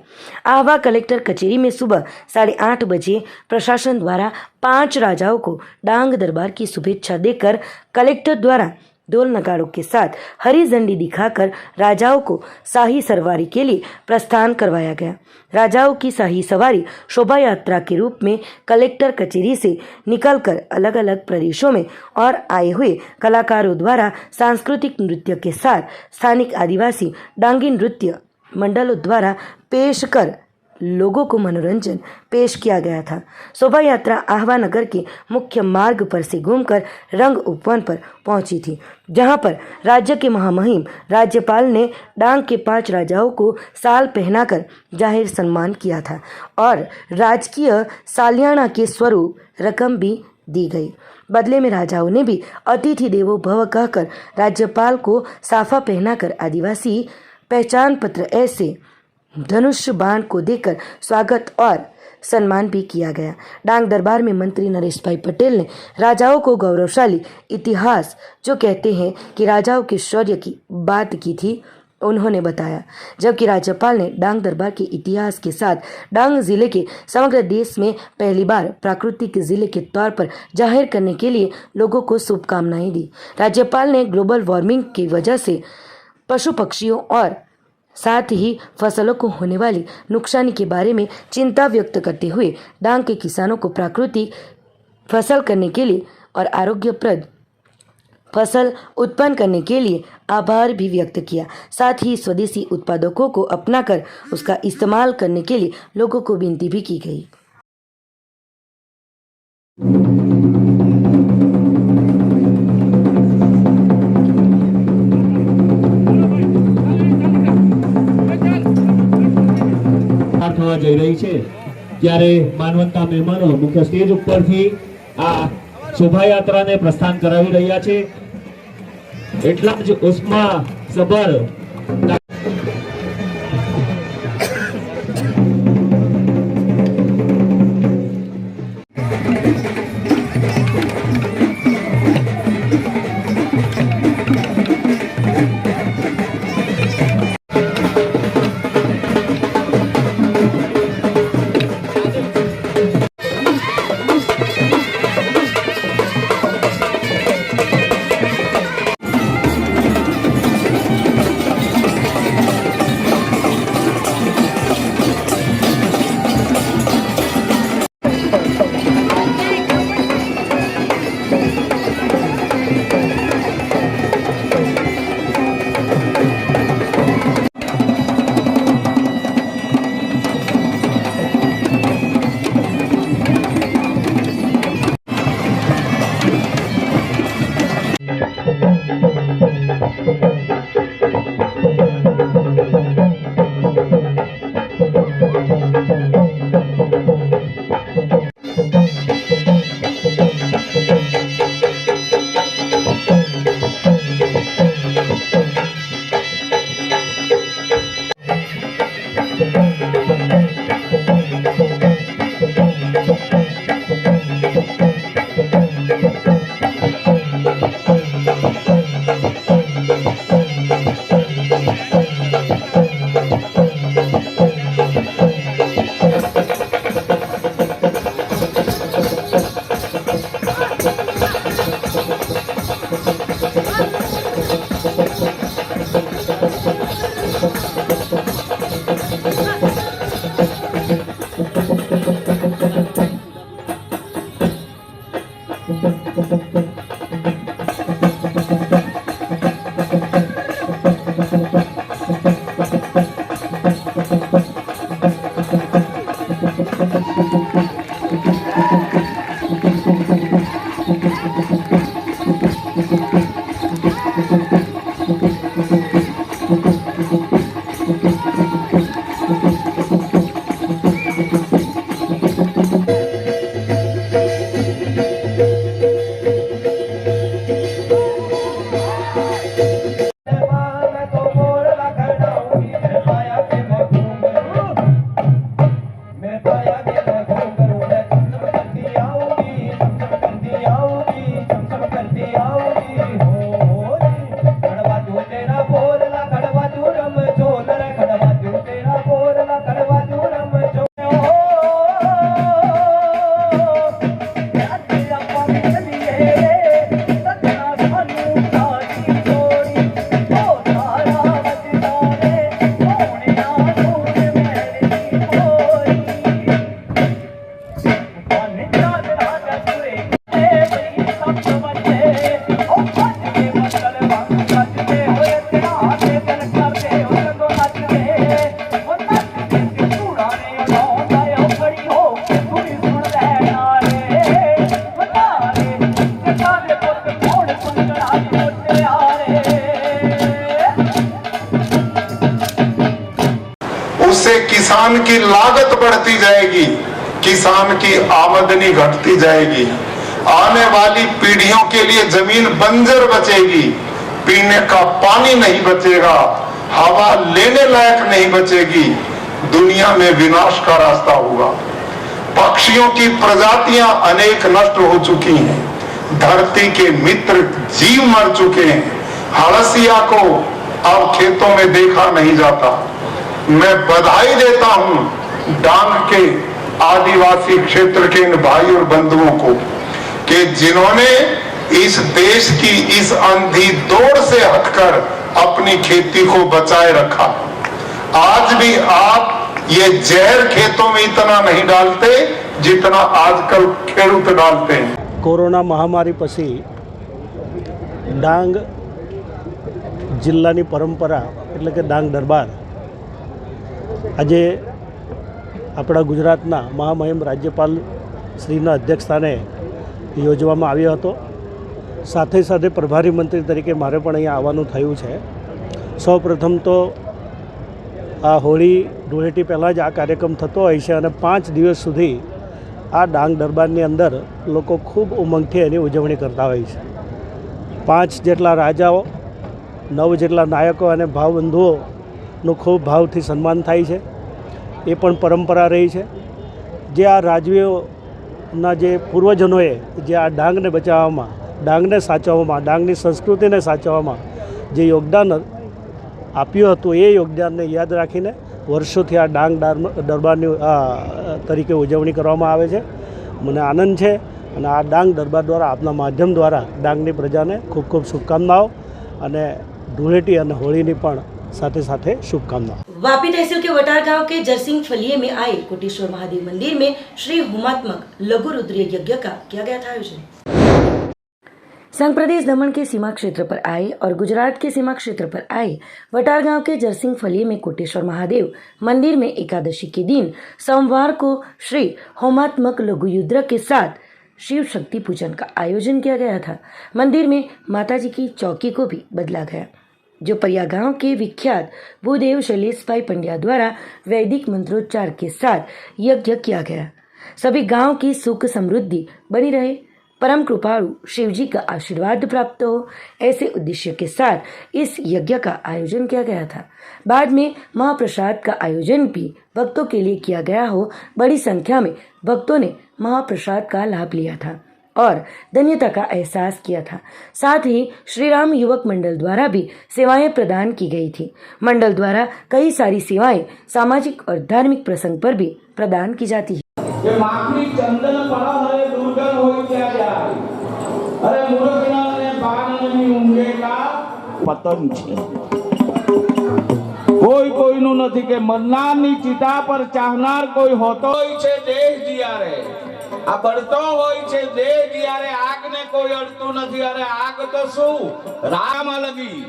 S2: आहवा कलेक्टर कचेरी में सुबह 8:30 बजे प्रशासन द्वारा 5 राजाओं को डांग दरबार की शुभेच्छा देकर कलेक्टर द्वारा ढोल नगाड़ों के साथ हरी झंडी दिखाकर राजाओं को शाही सवारी के लिए प्रस्थान करवाया गया। राजाओं की शाही सवारी शोभा यात्रा के रूप में कलेक्टर कचेरी से निकलकर अलग अलग प्रदेशों में और आए हुए कलाकारों द्वारा सांस्कृतिक नृत्य के साथ स्थानिक आदिवासी डांगी नृत्य मंडलों द्वारा पेश कर लोगों को मनोरंजन पेश किया गया था। शोभा यात्रा आहवा नगर के मुख्य मार्ग पर से घूमकर रंग उपवन पर पहुंची थी, जहां पर राज्य के महामहिम राज्यपाल ने डांग के 5 राजाओं को साल पहनाकर जाहिर सम्मान किया था और राजकीय सालियाना के स्वरूप रकम भी दी गई। बदले में राजाओं ने भी अतिथि देवो भव कहकर राज्यपाल को साफा पहनाकर आदिवासी पहचान पत्र ऐसे धनुष बाण को देकर स्वागत और सम्मान भी किया गया। डांग दरबार में मंत्री नरेश भाई पटेल ने राजाओं को गौरवशाली इतिहास जो कहते हैं कि राजाओं के शौर्य की बात की थी, उन्होंने बताया। जबकि राज्यपाल ने डांग दरबार के इतिहास के साथ डांग जिले के समग्र देश में पहली बार प्राकृतिक जिले के तौर पर जाहिर करने के लिए लोगों को शुभकामनाएं दी। राज्यपाल ने ग्लोबल वार्मिंग की वजह से पशु पक्षियों और साथ ही फसलों को होने वाली नुकसानी के बारे में चिंता व्यक्त करते हुए डांग के किसानों को प्राकृतिक फसल करने के लिए और आरोग्यप्रद फसल उत्पन्न करने के लिए आभार भी व्यक्त किया। साथ ही स्वदेशी उत्पादकों को अपनाकर उसका इस्तेमाल करने के लिए लोगों को विनती भी की गई।
S11: થવા જઈ રહી છે ત્યારે માનવંતા મહેમાનો મુખ્ય સ્ટેજ ઉપરથી આ શોભાયાત્રાને પ્રસ્થાન કરાવી રહ્યા છે। એટલા જ ઉષ્મા સભર
S12: उससे किसान की लागत बढ़ती जाएगी, किसान की आमदनी घटती जाएगी, आने वाली पीढ़ियों के लिए जमीन बंजर बचेगी, पीने का पानी नहीं बचेगा, हवा लेने लायक नहीं बचेगी, दुनिया में विनाश का रास्ता होगा। पक्षियों की प्रजातियां अनेक नष्ट हो चुकी हैं, धरती के मित्र जीव मर चुके हैं, हड़सिया को अब खेतों में देखा नहीं जाता। मैं बधाई देता हूं डांग के आदिवासी क्षेत्र के इन भाई और बंधुओं को कि जिन्होंने इस देश की इस अंधी दौड़ से हटकर अपनी खेती को बचाए रखा। आज भी आप ये जहर खेतों में इतना नहीं डालते जितना आजकल खेडूत डालते हैं।
S8: कोरोना महामारी पछी डांग जिल्लानी परंपरा એટલે કે ડાંગ દરબાર આજે આપણા ગુજરાતના મહામહિમ રાજ્યપાલ શ્રીના અધ્યક્ષસ્થાને યોજવામાં આવ્યો હતો। સાથે સાથે પ્રભારી મંત્રી તરીકે મારે પણ અહીંયા આવવાનું થયું છે। સૌ પ્રથમ તો આ હોળી ધૂળેટી પહેલાં જ આ કાર્યક્રમ થતો હોય છે અને 5 દિવસ સુધી આ ડાંગ દરબારની અંદર લોકો ખૂબ ઉમંગથી એની ઉજવણી કરતા હોય છે। 5 જેટલા રાજાઓ 9 જેટલા નાયકો અને ભાવબંધુઓનું ખૂબ ભાવથી સન્માન થાય છે। એ પણ પરંપરા રહી છે। જે આ રાજવીઓના જે પૂર્વજનોએ જે આ ડાંગને બચાવવામાં, ડાંગને સાચવવામાં, ડાંગની સંસ્કૃતિને સાચવવામાં જે યોગદાન આપ્યું હતું એ યોગદાનને યાદ રાખીને વર્ષોથી આ ડાંગ દરબારની તરીકે ઉજવણી કરવામાં આવે છે। મને આનંદ છે અને આ ડાંગ દરબાર દ્વારા આપના માધ્યમ દ્વારા ડાંગની પ્રજાને ખૂબ ખૂબ શુભકામનાઓ અને ધૂળેટી અને હોળીની પણ સાથે સાથે शुभकामनाएं।
S2: वापी तहसील के वटार गांव के जरसिंह फलिये में आए कोटेश्वर महादेव मंदिर में श्री होमात्मक लघु रुद्र यज्ञ का किया गया था आयोजन। संघ प्रदेश दमन के सीमा क्षेत्र पर आए और गुजरात के सीमा क्षेत्र पर आए वटार गांव के जरसिंह फलिये में कोटेश्वर महादेव मंदिर में एकादशी के दिन सोमवार को श्री होमात्मक लघु युद्र के साथ शिव शक्ति पूजन का आयोजन किया गया था। मंदिर में माताजी की चौकी को भी बदला गया, जो परिया गांव के विख्यात भूदेव शैलेश भाई पंड्या द्वारा वैदिक मंत्रोच्चार के साथ यज्ञ किया गया। सभी गांव की सुख समृद्धि बनी रहे, परम कृपालु शिवजी का आशीर्वाद प्राप्त हो, ऐसे उद्देश्य के साथ इस यज्ञ का आयोजन किया गया था। बाद में महाप्रसाद का आयोजन भी भक्तों के लिए किया गया हो। बड़ी संख्या में भक्तों ने महाप्रसाद का लाभ लिया था और धन्यता का एहसास किया था। साथ ही श्री राम युवक मंडल द्वारा भी सेवाएं प्रदान की गई थी। मंडल द्वारा कई सारी सेवाएं सामाजिक और धार्मिक प्रसंग पर भी प्रदान की जाती है।
S11: चंदन पड़ा है दुर्गन हो क्या जाए, अरे मूर्खना ने बाण नहीं ઊંઘેલા પતન છે। કોઈ કોઈનું નથી કે મરનારની ચિતા પર ચાહનાર કોઈ હોતો હોય છે દેહ દિયારે, આ બળતો હોય છે દેહ દિયારે, આગને કોઈ અડતું નથી। અરે આગ તો શું રામ લગી,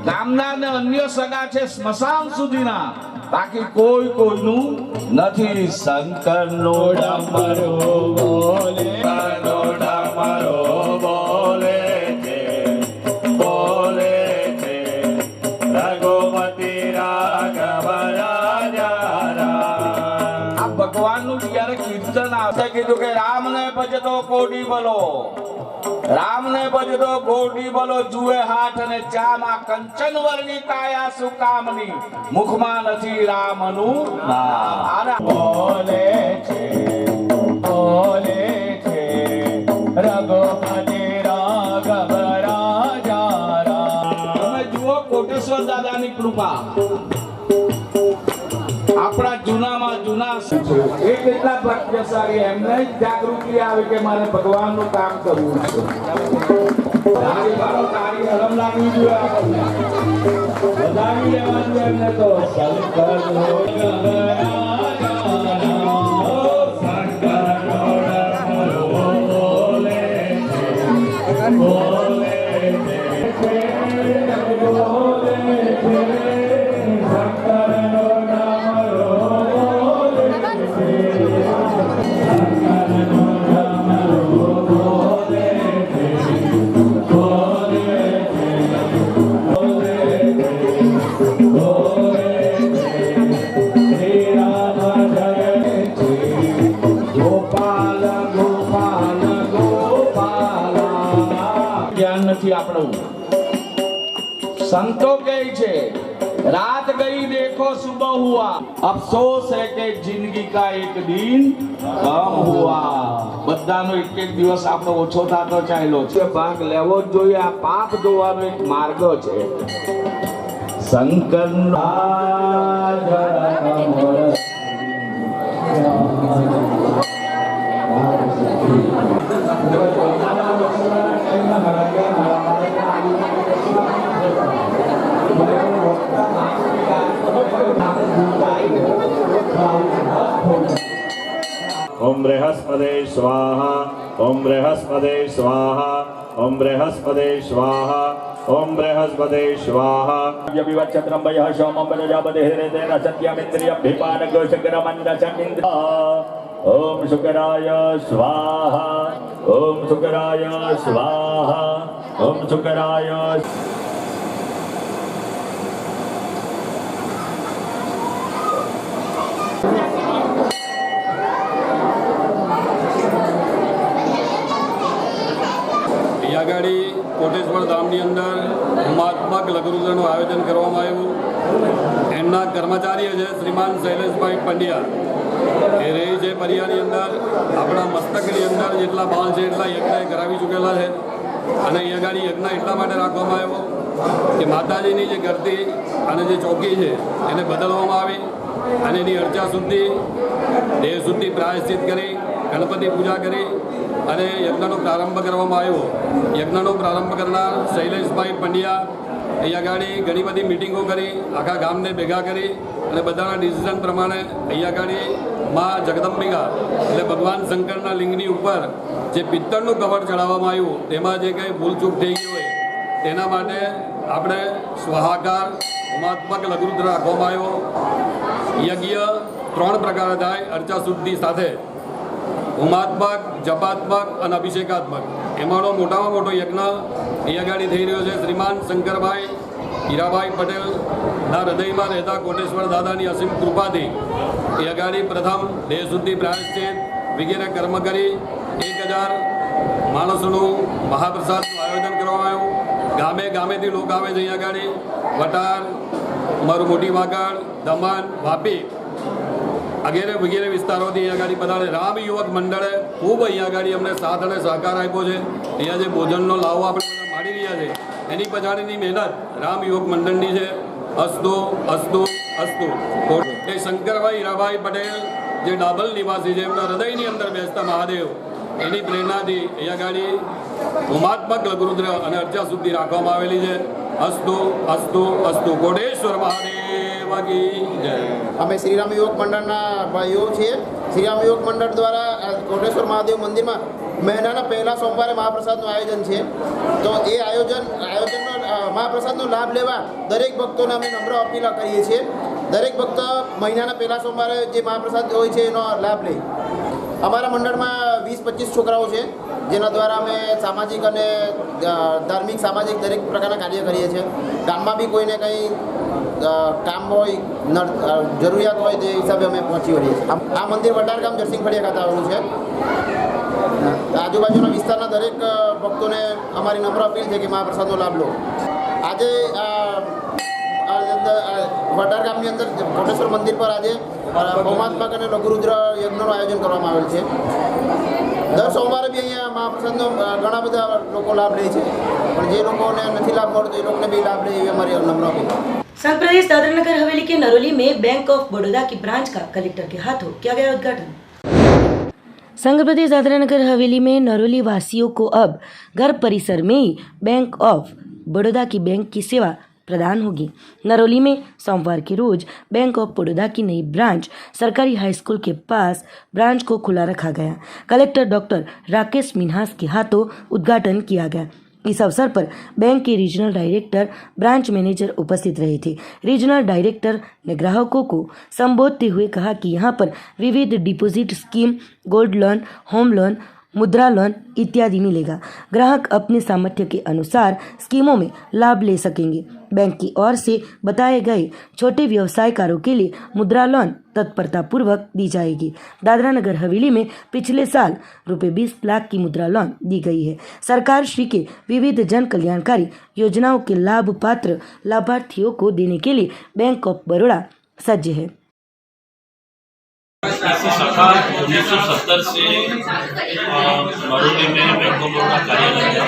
S11: ગામના ને અન્ય સગા છે સ્મશાન સુધીના, બાકી કોઈ કોઈનું નથી। શંકરનો ડમરો બોલે, ડમરો બોલે છે, બોલે છે, રઘુપતિ રાઘવ
S13: ભગવાનનું જ્યારે કીર્તન આવશે કીધું કે રામને ભજતો કોડી બોલો, રામને ભજતો કોડી બોલો, જુએ હાથ અને ચામાં કંચન વર્ણી કાયા સુકામની, મુખમાં નથી રામનું નામ. બોલે છે રઘુપતિ રાઘવ રાજા રામ. તમે જુઓ કોટેશ્વર દાદાની કૃપા આપણા જૂનામાં જૂના એ કેટલા ભાગ્યશાળી, એમને જ જાગૃતિ આવે કે મારે ભગવાનનું કામ કરવું છે. તારી હરમ લાગવી જોઈએ, આપણને વધાવી લેવાનું એમને તો. નથી આપણું. સંતો કહે છે रात गई देखो सुबह हुआ, अफसोस है कि जिंदगी का एक दिन कम हुआ. બધાનો એક એક દિવસ આપણો ઓછો થતો ચાલ્યો છે. ભાગ લેવો જ જોઈએ. આ પાપ ધોવાનો એક માર્ગ છે. શંકર
S11: ओम बृहस्पते स्वाहा, ओम बृहस्पते स्वाहा, ओम बृहस्पते स्वाहा, ओम बृहस्पते स्वाहा. यविवच्छत्रम्बयः सोमं प्रजापतिः हृदेन सत्यमिन्द्रियभिपानको शुक्रमन्दचमिन्द्र. ओम शुक्राय स्वाहा, ओम शुक्राय स्वाहा, ओम शुक्राय.
S6: આગળ કોટેશ્વર ધામની અંદર હોમાત્મક લઘુરુદ્રનું આયોજન કરવામાં આવ્યું. એમના કર્મચારી છે શ્રીમાન શૈલેષભાઈ પંડ્યા, એ રહી છે પરિયાની અંદર. આપણા મસ્તકની અંદર જેટલા બાલ છે એટલા યજ્ઞ કરાવી ચૂકેલા છે. અને અહીંયા આગળ યજ્ઞ એટલા માટે રાખવામાં આવ્યો કે માતાજીની જે ગરતી અને જે ચોકી છે એને બદલવામાં આવી અને એની અર્ચા શુદ્ધિ, દેહ શુદ્ધિ, પ્રાયશ્ચિત કરી, ગણપતિ પૂજા કરી અને યજ્ઞનો પ્રારંભ કરવામાં આવ્યો. યજ્ઞનો પ્રારંભ કરનાર શૈલેષભાઈ પંડ્યા અહીંયા આગળ ઘણી બધી મિટિંગો કરી, આખા ગામને ભેગા કરી અને બધાના ડિસિઝન પ્રમાણે અહીંયા આગળ મા જગદંબિકા એટલે ભગવાન શંકરના લિંગની ઉપર જે પિત્તળનું કવર ચડાવવામાં આવ્યું તેમાં જે કંઈ ભૂલચૂક થઈ ગઈ હોય તેના માટે આપણે સ્વાહાકાર હોમાત્મક લઘુરુદ્ર રાખવામાં આવ્યો. યજ્ઞ 3 પ્રકાર થાય અર્ચા શુદ્ધિ સાથે: હોમાત્મક, જપાત્મક અને અભિષેકાત્મક. એમાંનો મોટામાં મોટો યજ્ઞ અહીંયા આગળ થઈ રહ્યો છે. શ્રીમાન શંકરભાઈ હીરાભાઈ પટેલના હૃદયમાં રહેતા કોટેશ્વર દાદાની અસીમ કૃપાથી એ આગળ પ્રથમ દેહ શુદ્ધિ, પ્રાયશ્ચિત વગેરે કર્મ કરી 1000 માણસોનું મહાપ્રસાદનું આયોજન કરવામાં આવ્યું. ગામે ગામેથી લોકો આવે છે અહીંયા આગળ. વટાર, અમારું મોટી વાગડ, દમણ, વાપી વગેરે વિસ્તારોથી અહીંયા આગળ બધાને રામ યુવક મંડળે ખૂબ અહીંયા આગળ અમને સાથ અને સહકાર આપ્યો છે. અહીંયા જે ભોજનનો લાવો આપણે બધા માણી રહ્યા છે એની પછાડીની મહેનત રામ યુવક મંડળની છે. અસ્તુ અસ્તુ અસ્તુ. એ શંકરભાઈ હીરાભાઈ પટેલ જે ડાબલ નિવાસી છે, એમના હૃદયની અંદર બેસતા મહાદેવ, એની પ્રેરણાથી અહીંયા આગળ હોમાત્મક લઘુરુદ્ર અને અર્ચા શુદ્ધિ રાખવામાં આવેલી છે. અસ્તુ અસ્તુ અસ્તુ. કોટેશ્વર મહાદેવ કી જય.
S14: અમે શ્રીરામ યુવક મંડળના ભાઈઓ છીએ. શ્રીરામ યુવક મંડળ દ્વારા કોટેશ્વર મહાદેવ મંદિરમાં મહિનાના પહેલા સોમવારે મહાપ્રસાદનું આયોજન છે. તો એ આયોજનનો મહાપ્રસાદનો લાભ લેવા દરેક ભક્તોને અમે નમ્ર અપીલ કરીએ છીએ. દરેક ભક્ત મહિનાના પહેલા સોમવારે જે મહાપ્રસાદ હોય છે એનો લાભ લે. અમારા મંડળમાં 20-25 છોકરાઓ છે, જેના દ્વારા અમે સામાજિક અને ધાર્મિક સામાજિક દરેક પ્રકારના કાર્ય કરીએ છીએ. ગામમાં બી કોઈને કંઈ કામ હોય, જરૂરિયાત હોય તે હિસાબે અમે પહોંચી વળીએ છીએ. આ મંદિર વટારગામ જરસિંહ ફળિયા ખાતે આવેલું છે. આજુબાજુના વિસ્તારના દરેક ભક્તોને અમારી નમ્ર અપીલ છે કે મહાપ્રસાદનો લાભ લો. આજે વટારગામની અંદર કોટેશ્વર મંદિર પર આજે હોમાત્મક અને લઘુરુદ્ર યજ્ઞનું આયોજન કરવામાં આવેલ છે. દર સોમવારે બી અહીંયા મહાપ્રસાદનો ઘણા બધા લોકો લાભ લે છે, પણ જે લોકોને નથી લાભ મળતો એ લોકોને બી લાભ લે એવી અમારી નમ્ર અપીલ.
S2: संघ प्रदेश दादरा नगर हवेली के नरोली में बैंक ऑफ बड़ौदा की ब्रांच का कलेक्टर के हाथों किया गया उद्घाटन। संघ प्रदेश दादरा नगर हवेली में नरोली वासियों को अब घर परिसर में ही बैंक ऑफ बड़ौदा की बैंक की सेवा प्रदान होगी। नरोली में सोमवार के रोज बैंक ऑफ बड़ौदा की नई ब्रांच सरकारी हाई स्कूल के पास ब्रांच को खुला रखा गया। कलेक्टर डॉक्टर राकेश मिन्हास के हाथों उद्घाटन किया गया। इस अवसर पर बैंक के रीजनल डायरेक्टर, ब्रांच मैनेजर उपस्थित रहे थे। रीजनल डायरेक्टर ने ग्राहकों को संबोधते हुए कहा कि यहां पर विविध deposit scheme, gold loan, home loan, मुद्रा लोन इत्यादि मिलेगा। ग्राहक अपने सामर्थ्य के अनुसार स्कीमों में लाभ ले सकेंगे। बैंक की ओर से बताए गए छोटे व्यवसायकारों के लिए मुद्रा लोन तत्परतापूर्वक दी जाएगी। दादरा नगर हवेली में पिछले साल ₹20 लाख की मुद्रा लोन दी गई है। सरकार श्री के विविध जन कल्याणकारी योजनाओं के लाभ पात्र लाभार्थियों को देने के लिए बैंक ऑफ बड़ौदा सज्ज है।
S15: इसी शाखा 1970 से नरोली में बैंक ऑफ बड़ौदा कार्यरत है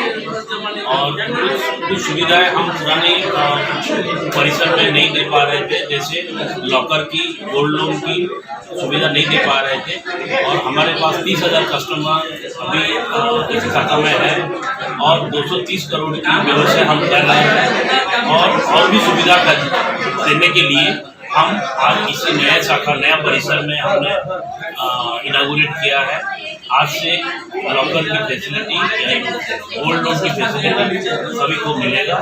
S15: और कुछ सुविधाएं हम पुराने परिसर में नहीं दे पा रहे थे, जैसे लॉकर की, गोल्ड लोन की सुविधा नहीं दे पा रहे थे। और हमारे पास 30,000 कस्टमर अभी इस शाखा में है और 230 करोड़ की व्यवसाय हम कर रहे हैं और भी सुविधा देने के लिए हम आज इसी नया शाखा, नया परिसर में हमने इनागुरेट किया है। आज से लॉकर की फैसिलिटी, गोल्ड लोन की फैसिलिटी सभी को मिलेगा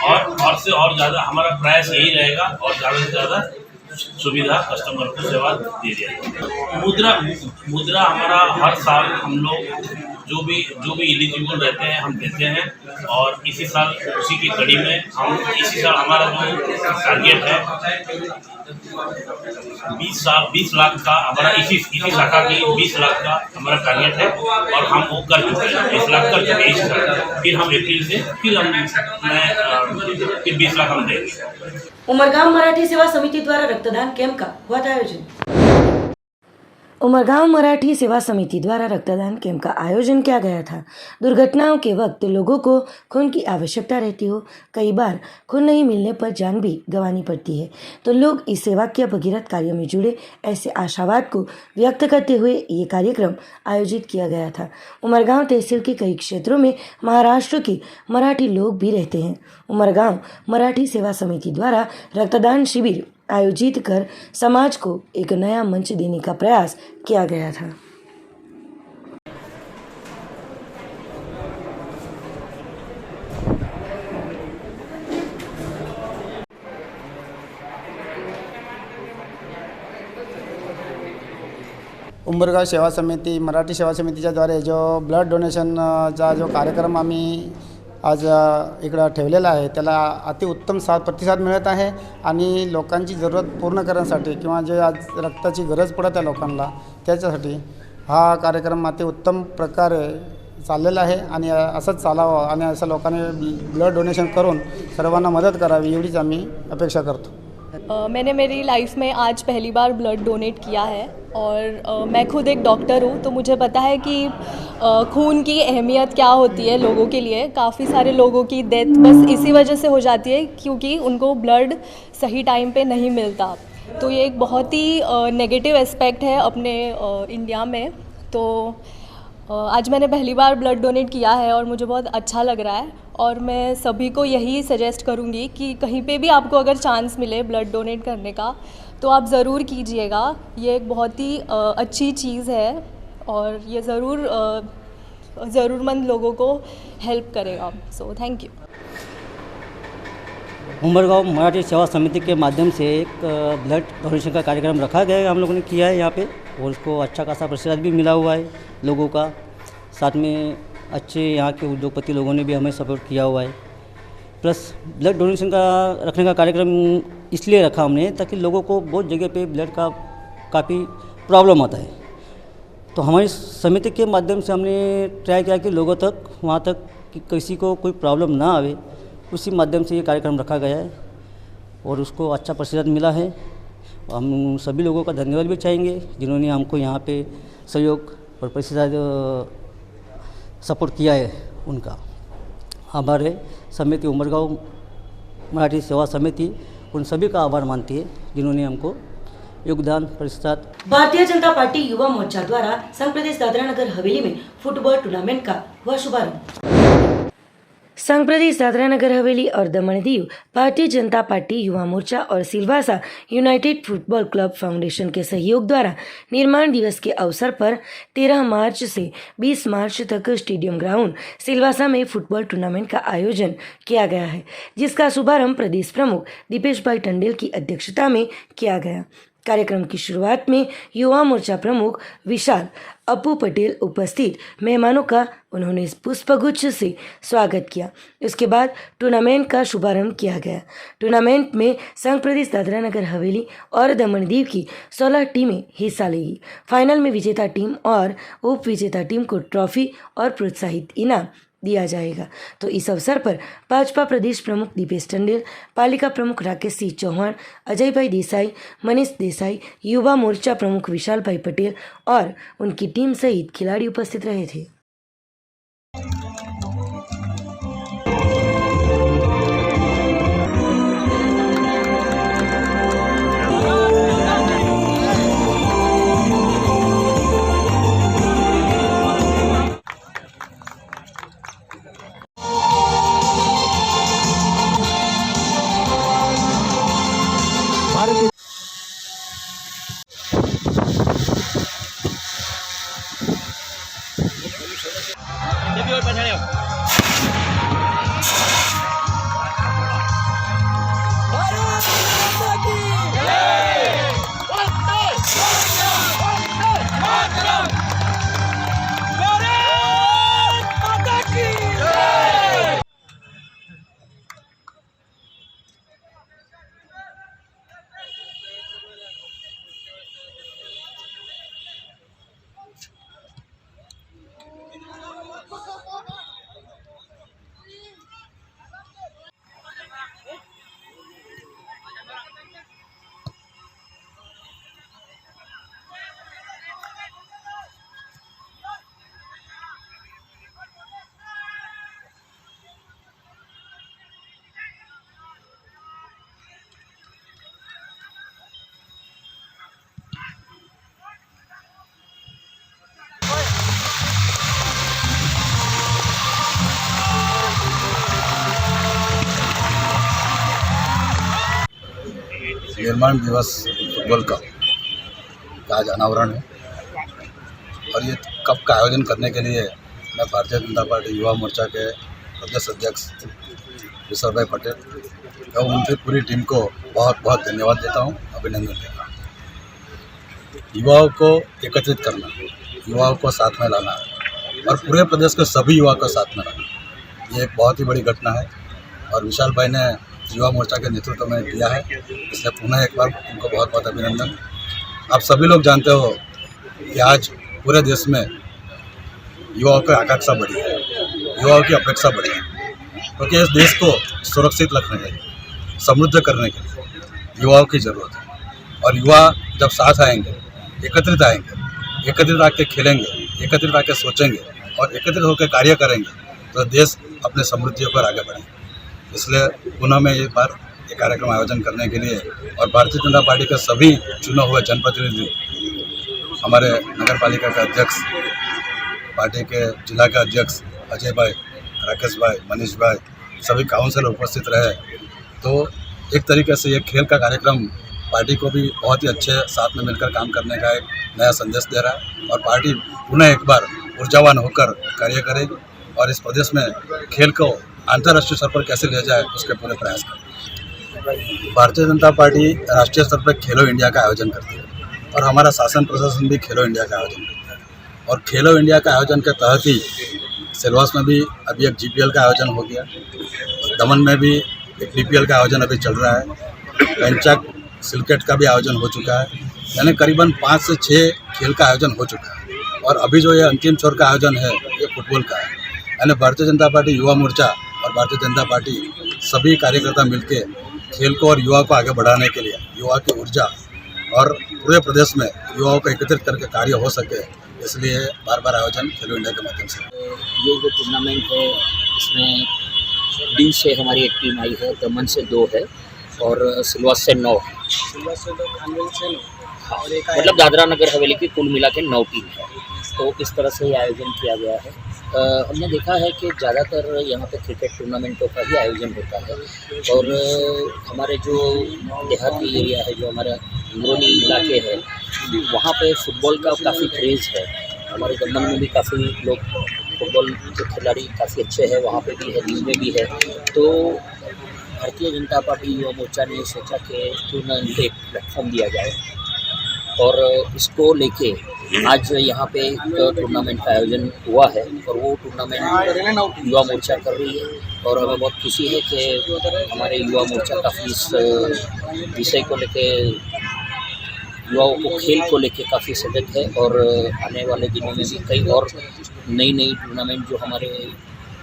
S15: और से और ज़्यादा हमारा प्रयास यही रहेगा और ज़्यादा से ज़्यादा सुविधा कस्टमर को सेवा दे जाएगी। मुद्रा हमारा हर साल हम लोग जो भी एलिजिबल रहते हैं हम देते हैं और इसी साल उसी की कड़ी में हम इसी साल हमारा जो टारगेट है 20 लाख का हमारा इसी शाखा की 20 लाख का हमारा टारगेट है और हम वो कर चुके हैं। 20 लाख कर चुके हैं इस साल। फिर हम अप्रैल से फिर 20 लाख हम देंगे।
S2: उमरगांव मराठी सेवा समिति द्वारा रक्तदान कैंप का हुआ था आयोजन। उमरगांव मराठी सेवा समिति द्वारा रक्तदान कैंप का आयोजन किया गया था। दुर्घटनाओं के वक्त लोगों को खून की आवश्यकता रहती हो, कई बार खून नहीं मिलने पर जान भी गंवानी पड़ती है, तो लोग इस सेवा के भगीरथ कार्य में जुड़े, ऐसे आशावाद को व्यक्त करते हुए ये कार्यक्रम आयोजित किया गया था। उमरगांव तहसील के कई क्षेत्रों में महाराष्ट्र के मराठी लोग भी रहते हैं। उमरगांव मराठी सेवा समिति द्वारा रक्तदान शिविर आयोजित कर समाज को एक नया मंच देने का प्रयास किया गया था।
S16: उंबरगाव सेवा समिती, मराठी सेवा समितीच्या द्वारे जो ब्लड डोनेशनचा जो कार्यक्रम आम्ही आज इकडं ठेवलेला आहे त्याला अतिउत्तम प्रतिसाद मिळत आहे आणि लोकांची जरूरत पूर्ण करण्यासाठी किंवा जे आज रक्ताची गरज पडत आहे लोकांना त्याच्यासाठी हा कार्यक्रम अतिउत्तम प्रकारे चाललेला आहे आणि असंच चालावं आणि असं लोकांनी ब्लड डोनेशन करून सर्वांना मदत करावी एवढीच आम्ही अपेक्षा करतो।
S17: मैंने मेरी लाइफ में आज पहली बार ब्लड डोनेट किया है और मैं खुद एक डॉक्टर हूँ, तो मुझे पता है कि खून की अहमियत क्या होती है लोगों के लिए। काफ़ी सारे लोगों की डेथ बस इसी वजह से हो जाती है क्योंकि उनको ब्लड सही टाइम पे नहीं मिलता। तो ये एक बहुत ही नेगेटिव एस्पेक्ट है अपने इंडिया में। तो आज मैंने पहली बार ब्लड डोनेट किया है और मुझे बहुत अच्छा लग रहा है और मैं सभी को यही सजेस्ट करूँगी कि कहीं पे भी आपको अगर चांस मिले ब्लड डोनेट करने का तो आप ज़रूर कीजिएगा। ये एक बहुत ही अच्छी चीज़ है और ये ज़रूरतमंद लोगों को हेल्प करेगा। So thank you.
S18: Umargaon Marathi Seva Samiti के माध्यम से एक ब्लड डोनेशन का कार्यक्रम रखा गया है, हम लोगों ने किया है यहाँ पे और उसको अच्छा खासा प्रतिसाद भी मिला हुआ है लोगों का। साथ में अच्छे यहाँ के उद्योगपति लोगों ने भी हमें सपोर्ट किया हुआ है। प्लस ब्लड डोनेशन का रखने का कार्यक्रम इसलिए रखा हमने ताकि लोगों को बहुत जगह पे ब्लड का काफ़ी प्रॉब्लम होता है। तो हमारी समिति के माध्यम से हमने ट्राई किया कि लोगों तक वहाँ तक कि किसी को कोई प्रॉब्लम ना आवे, उसी माध्यम से ये कार्यक्रम रखा गया है और उसको अच्छा प्रतिशत मिला है। हम सभी लोगों का धन्यवाद भी चाहेंगे जिन्होंने हमको यहाँ पे सहयोग और प्रतिशत सपोर्ट किया है। उनका हमारे समिति उमरगांव मराठी सेवा समिति उन सभी का आभार मानती है जिन्होंने हमको योगदान प्रतिशत।
S2: भारतीय जनता पार्टी युवा मोर्चा द्वारा संघ प्रदेश दादरा नगर हवेली में फुटबॉल टूर्नामेंट का हुआ शुभारंभ। संघ प्रदेश दादरा नगर हवेली और दमन दीव भारतीय जनता पार्टी युवा मोर्चा और Silvassa United football club foundation के सहयोग द्वारा निर्माण दिवस के अवसर पर 13 मार्च से 20 मार्च तक स्टेडियम ग्राउंड सिलवासा में फुटबॉल टूर्नामेंट का आयोजन किया गया है, जिसका शुभारंभ प्रदेश प्रमुख दीपेश भाई टंडेल की अध्यक्षता में किया गया। कार्यक्रम की शुरुआत में युवा मोर्चा प्रमुख विशाल अपू पटेल उपस्थित मेहमानों का उन्होंने पुष्पगुच्छ से स्वागत किया। उसके बाद टूर्नामेंट का शुभारंभ किया गया। टूर्नामेंट में संघ प्रदेश दादरा नगर हवेली और दमन दीव की 16 टीमें हिस्सा लेगी। फाइनल में विजेता टीम और उप विजेता टीम को ट्रॉफी और प्रोत्साहित इनाम दिया जाएगा। तो इस अवसर पर भाजपा प्रदेश प्रमुख दीपेश टंडेल, पालिका प्रमुख राकेश सिंह चौहान, अजय भाई देसाई, मनीष देसाई, युवा मोर्चा प्रमुख विशाल भाई पटेल और उनकी टीम सहित खिलाड़ी उपस्थित रहे थे।
S19: निर्माण दिवस फुटबॉल का आज अनावरण है और ये कप का आयोजन करने के लिए मैं भारतीय जनता पार्टी युवा मोर्चा के प्रदेश अध्यक्ष विशाल भाई पटेल और उनकी पूरी टीम को बहुत बहुत धन्यवाद देता हूँ, अभिनंदन देता हूँ। युवाओं को एकत्रित करना, युवाओं को साथ में लाना और पूरे प्रदेश के सभी युवा को साथ में लाना, ये एक बहुत ही बड़ी घटना है और विशाल भाई ने युवा मोर्चा के नेतृत्व में किया है, इसलिए पुनः एक बार उनको बहुत बहुत अभिनंदन। आप सभी लोग जानते हो कि आज पूरे देश में युवाओं की आकांक्षा बढ़ी है, युवाओं की अपेक्षा बढ़ी है, क्योंकि इस देश को सुरक्षित रखने के लिए, समृद्ध करने के लिए युवाओं की ज़रूरत है। और युवा जब साथ आएंगे, एकत्रित आके खेलेंगे, एकत्रित आके सोचेंगे और एकत्रित होकर कार्य करेंगे तो देश अपने समृद्धियों पर आगे बढ़ेगा। इसलिए पुनः मैं एक बार ये कार्यक्रम आयोजन करने के लिए और भारतीय जनता पार्टी के सभी चुने हुए जनप्रतिनिधि, हमारे नगर पालिका के अध्यक्ष, पार्टी के जिला के अध्यक्ष अजय भाई, राकेश भाई, मनीष भाई, सभी काउंसिलर उपस्थित रहे। तो एक तरीके से ये खेल का कार्यक्रम पार्टी को भी बहुत ही अच्छे साथ में मिलकर काम करने का एक नया संदेश दे रहा है और पार्टी पुनः एक बार ऊर्जावान होकर कार्य करेगी और इस प्रदेश में खेल को अंतर्राष्ट्रीय स्तर पर कैसे ले जाए उसके पूरे प्रयास करें। भारतीय जनता पार्टी राष्ट्रीय स्तर पर खेलो इंडिया का आयोजन करती है और हमारा शासन प्रशासन भी खेलो इंडिया का आयोजन करता है और खेलो इंडिया का आयोजन के तहत ही सिलवास में भी अभी एक GPL का आयोजन हो गया। दमन में भी एक DPL का आयोजन अभी चल रहा है। पेंचक सिलकेट का भी आयोजन हो चुका है, यानी करीबन 5 से 6 खेल का आयोजन हो चुका है। और अभी जो ये अंतिम छोर का आयोजन है ये फुटबॉल का है। यानी भारतीय जनता पार्टी युवा मोर्चा और भारतीय जनता पार्टी सभी कार्यकर्ता मिलकर खेल को और युवा को आगे बढ़ाने के लिए, युवा की ऊर्जा और पूरे प्रदेश में युवाओं को एकत्रित करके कार्य हो सके, इसलिए बार बार आयोजन खेलो इंडिया के माध्यम से।
S20: ये जो टूर्नामेंट है इसमें दीव से हमारी एक टीम आई है, दमन से 2 है और सिलवास से 9 है। मतलब दादरा नगर हवेली की कुल मिला के 9 टीम है। तो इस तरह से ये आयोजन किया गया है। हमने देखा है कि ज़्यादातर यहाँ पे क्रिकेट टूर्नामेंटों का ही आयोजन होता है और हमारे जो देहाती एरिया है, जो हमारा अंदरूनी इलाके है, वहाँ पे फुटबॉल का काफ़ी क्रेज़ है। हमारे दमन में भी काफ़ी लोग फुटबॉल के खिलाड़ी काफ़ी अच्छे हैं, वहाँ पे भी है, दीव में भी है। तो भारतीय जनता पार्टी युवा मोर्चा ने सोचा कि क्यों न इनको एक प्लेटफॉर्म दिया जाए और इसको लेके आज यहाँ पे एक टूर्नामेंट का आयोजन हुआ है और वो टूर्नामेंट युवा मोर्चा कर रही है और हमें बहुत खुशी है कि हमारे युवा मोर्चा काफ़ी इस विषय को लेके, युवाओं को खेल को लेके काफ़ी सजग है और आने वाले दिनों में भी कई और नई टूर्नामेंट जो हमारे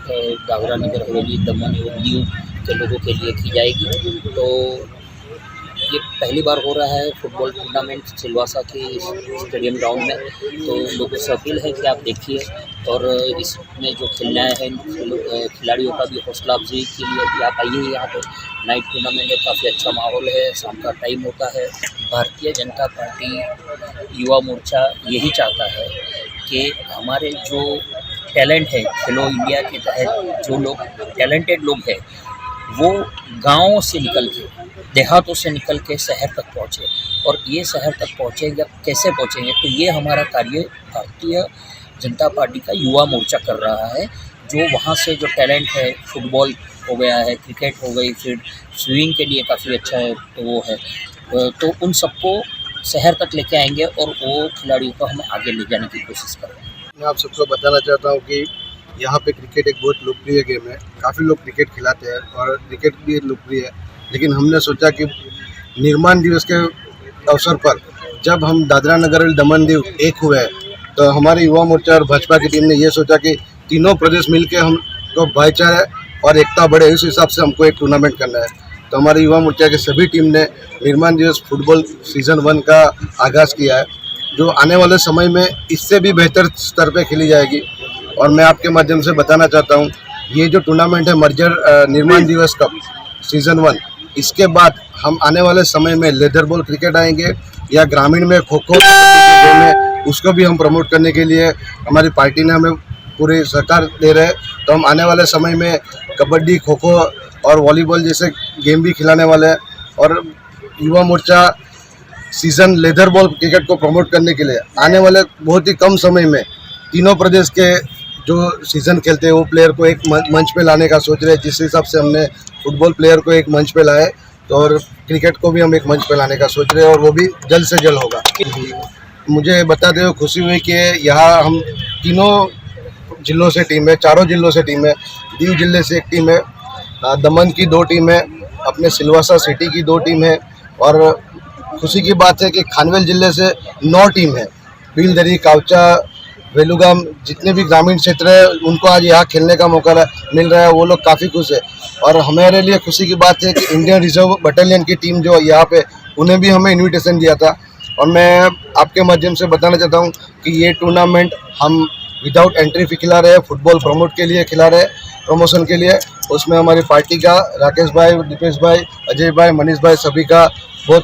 S20: दादरा नगर हवेली, दमन एवं दीव के लोगों के लिए की जाएगी। तो ये पहली बार हो रहा है फुटबॉल टूर्नामेंट सिलवासा के स्टेडियम ग्राउंड में। तो लोगों से अपील है कि आप देखिए और इसमें जो खेलने आए हैं खिलाड़ियों का भी हौसला अफजाई के लिए भी आप आइए। यहाँ पे नाइट टूर्नामेंट है, काफ़ी अच्छा माहौल है, शाम का टाइम होता है। भारतीय जनता पार्टी युवा मोर्चा यही चाहता है कि हमारे जो टैलेंट है, खेलो इंडिया के तहत जो लोग टैलेंटेड लोग हैं वो गाँवों से निकल के, देहातों से निकल के शहर तक पहुँचे और ये शहर तक पहुँचेगा कैसे पहुँचेंगे, तो ये हमारा कार्य भारतीय जनता पार्टी का युवा मोर्चा कर रहा है। जो वहाँ से जो टैलेंट है, फुटबॉल हो गया है, क्रिकेट हो गई, फिर स्विमिंग के लिए काफ़ी अच्छा है वो है, तो उन सबको शहर तक लेके आएंगे और वो खिलाड़ियों को हमें आगे ले जाने की कोशिश करेंगे।
S21: मैं आप सबको बताना चाहता हूँ कि यहाँ पे क्रिकेट एक बहुत लोकप्रिय गेम है। काफ़ी लोग क्रिकेट खिलाते हैं और क्रिकेट भी लोकप्रिय है, लेकिन हमने सोचा कि निर्माण दिवस के अवसर पर जब हम दादरा नगर हवेली दमन दीव एक हुए तो हमारे युवा मोर्चा और भाजपा की टीम ने ये सोचा कि तीनों प्रदेश मिलकर हमको भाईचारा और एकता बढ़े, इस हिसाब से हमको एक टूर्नामेंट करना है। तो हमारे युवा मोर्चा की सभी टीम ने निर्माण दिवस फुटबॉल सीज़न 1 का आगाज़ किया है, जो आने वाले समय में इससे भी बेहतर स्तर पर खेली जाएगी। और मैं आपके माध्यम से बताना चाहता हूँ, ये जो टूर्नामेंट है मर्जर निर्माण दिवस कप सीज़न 1, इसके बाद हम आने वाले समय में लेदर बॉल क्रिकेट आएंगे या ग्रामीण में खो खो गेम है, उसको भी हम प्रमोट करने के लिए हमारी पार्टी ने हमें पूरी सहकार दे रहे हैं। तो हम आने वाले समय में कबड्डी, खो खो और वॉलीबॉल जैसे गेम भी खिलाने वाले हैं और Yuva Morcha season leather ball cricket को प्रमोट करने के लिए आने वाले बहुत ही कम समय में तीनों प्रदेश के जो सीज़न खेलते हैं वो प्लेयर को एक मंच पे लाने का सोच रहे हैं। जिस हिसाब से हमने फुटबॉल प्लेयर को एक मंच पे लाए तो और क्रिकेट को भी हम एक मंच पे लाने का सोच रहे हैं और वो भी जल्द से जल्द होगा। मुझे बताते हुए खुशी हुई कि यहाँ हम तीनों जिलों से टीम है, चारों जिलों से टीम है। दीव जिले से एक टीम है, दमन की 2 टीम है, अपने सिलवासा सिटी की 2 टीम है और खुशी की बात है कि खानवेल जिले से 9 टीम है। भीलदरी, कावचा, वेलुगाम जितने भी ग्रामीण क्षेत्र है उनको आज यहाँ खेलने का मौका मिल रहा है, वो लोग काफ़ी खुश है। और हमारे लिए खुशी की बात है कि इंडियन रिजर्व बटालियन की टीम जो यहाँ पे, उन्हें भी हमें इनविटेशन दिया था। और मैं आपके माध्यम से बताना चाहता हूँ कि ये टूर्नामेंट हम विदाउट एंट्री फी खिला रहे हैं, फुटबॉल प्रमोट के लिए खिला रहे हैं, प्रमोशन के लिए। उसमें हमारी पार्टी का राकेश भाई, दीपेश भाई, अजय भाई, मनीष भाई सभी का बहुत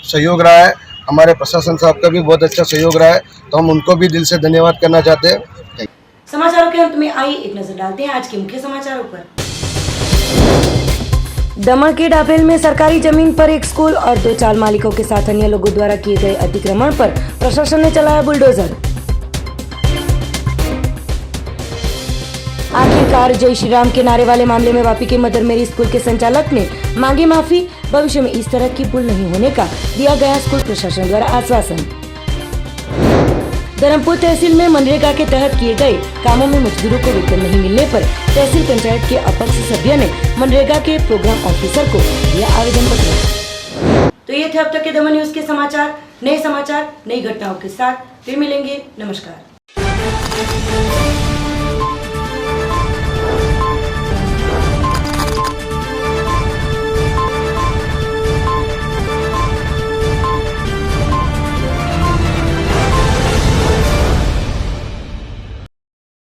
S21: सहयोग रहा है। हमारे प्रशासन साहब का भी बहुत अच्छा सहयोग रहा है, तो हम उनको भी दिल से धन्यवाद करना चाहते हैं।
S2: समाचारों के अंत में आइए एक नजर डालते हैं आज के मुख्य समाचारों पर। दमन के डाबेल में सरकारी जमीन पर एक स्कूल और 2 चाल मालिकों के साथ अन्य लोगों द्वारा किए गए अतिक्रमण पर प्रशासन ने चलाया बुलडोजर। आखिरकार जय श्री राम के नारे वाले मामले में वापी के मदर मेरी स्कूल के संचालक ने मांगी माफी। भविष्य में इस तरह की भूल नहीं होने का दिया गया स्कूल प्रशासन द्वारा आश्वासन। धर्मपुर तहसील में मनरेगा के तहत किए गए कामों में मजदूरों को वेतन नहीं मिलने पर तहसील पंचायत के अपक्ष सभ्य ने मनरेगा के प्रोग्राम ऑफिसर को दिया आवेदन पत्र। तो ये थे अब तक के दमन न्यूज के समाचार। नए समाचार नई घटनाओं के साथ फिर मिलेंगे। नमस्कार।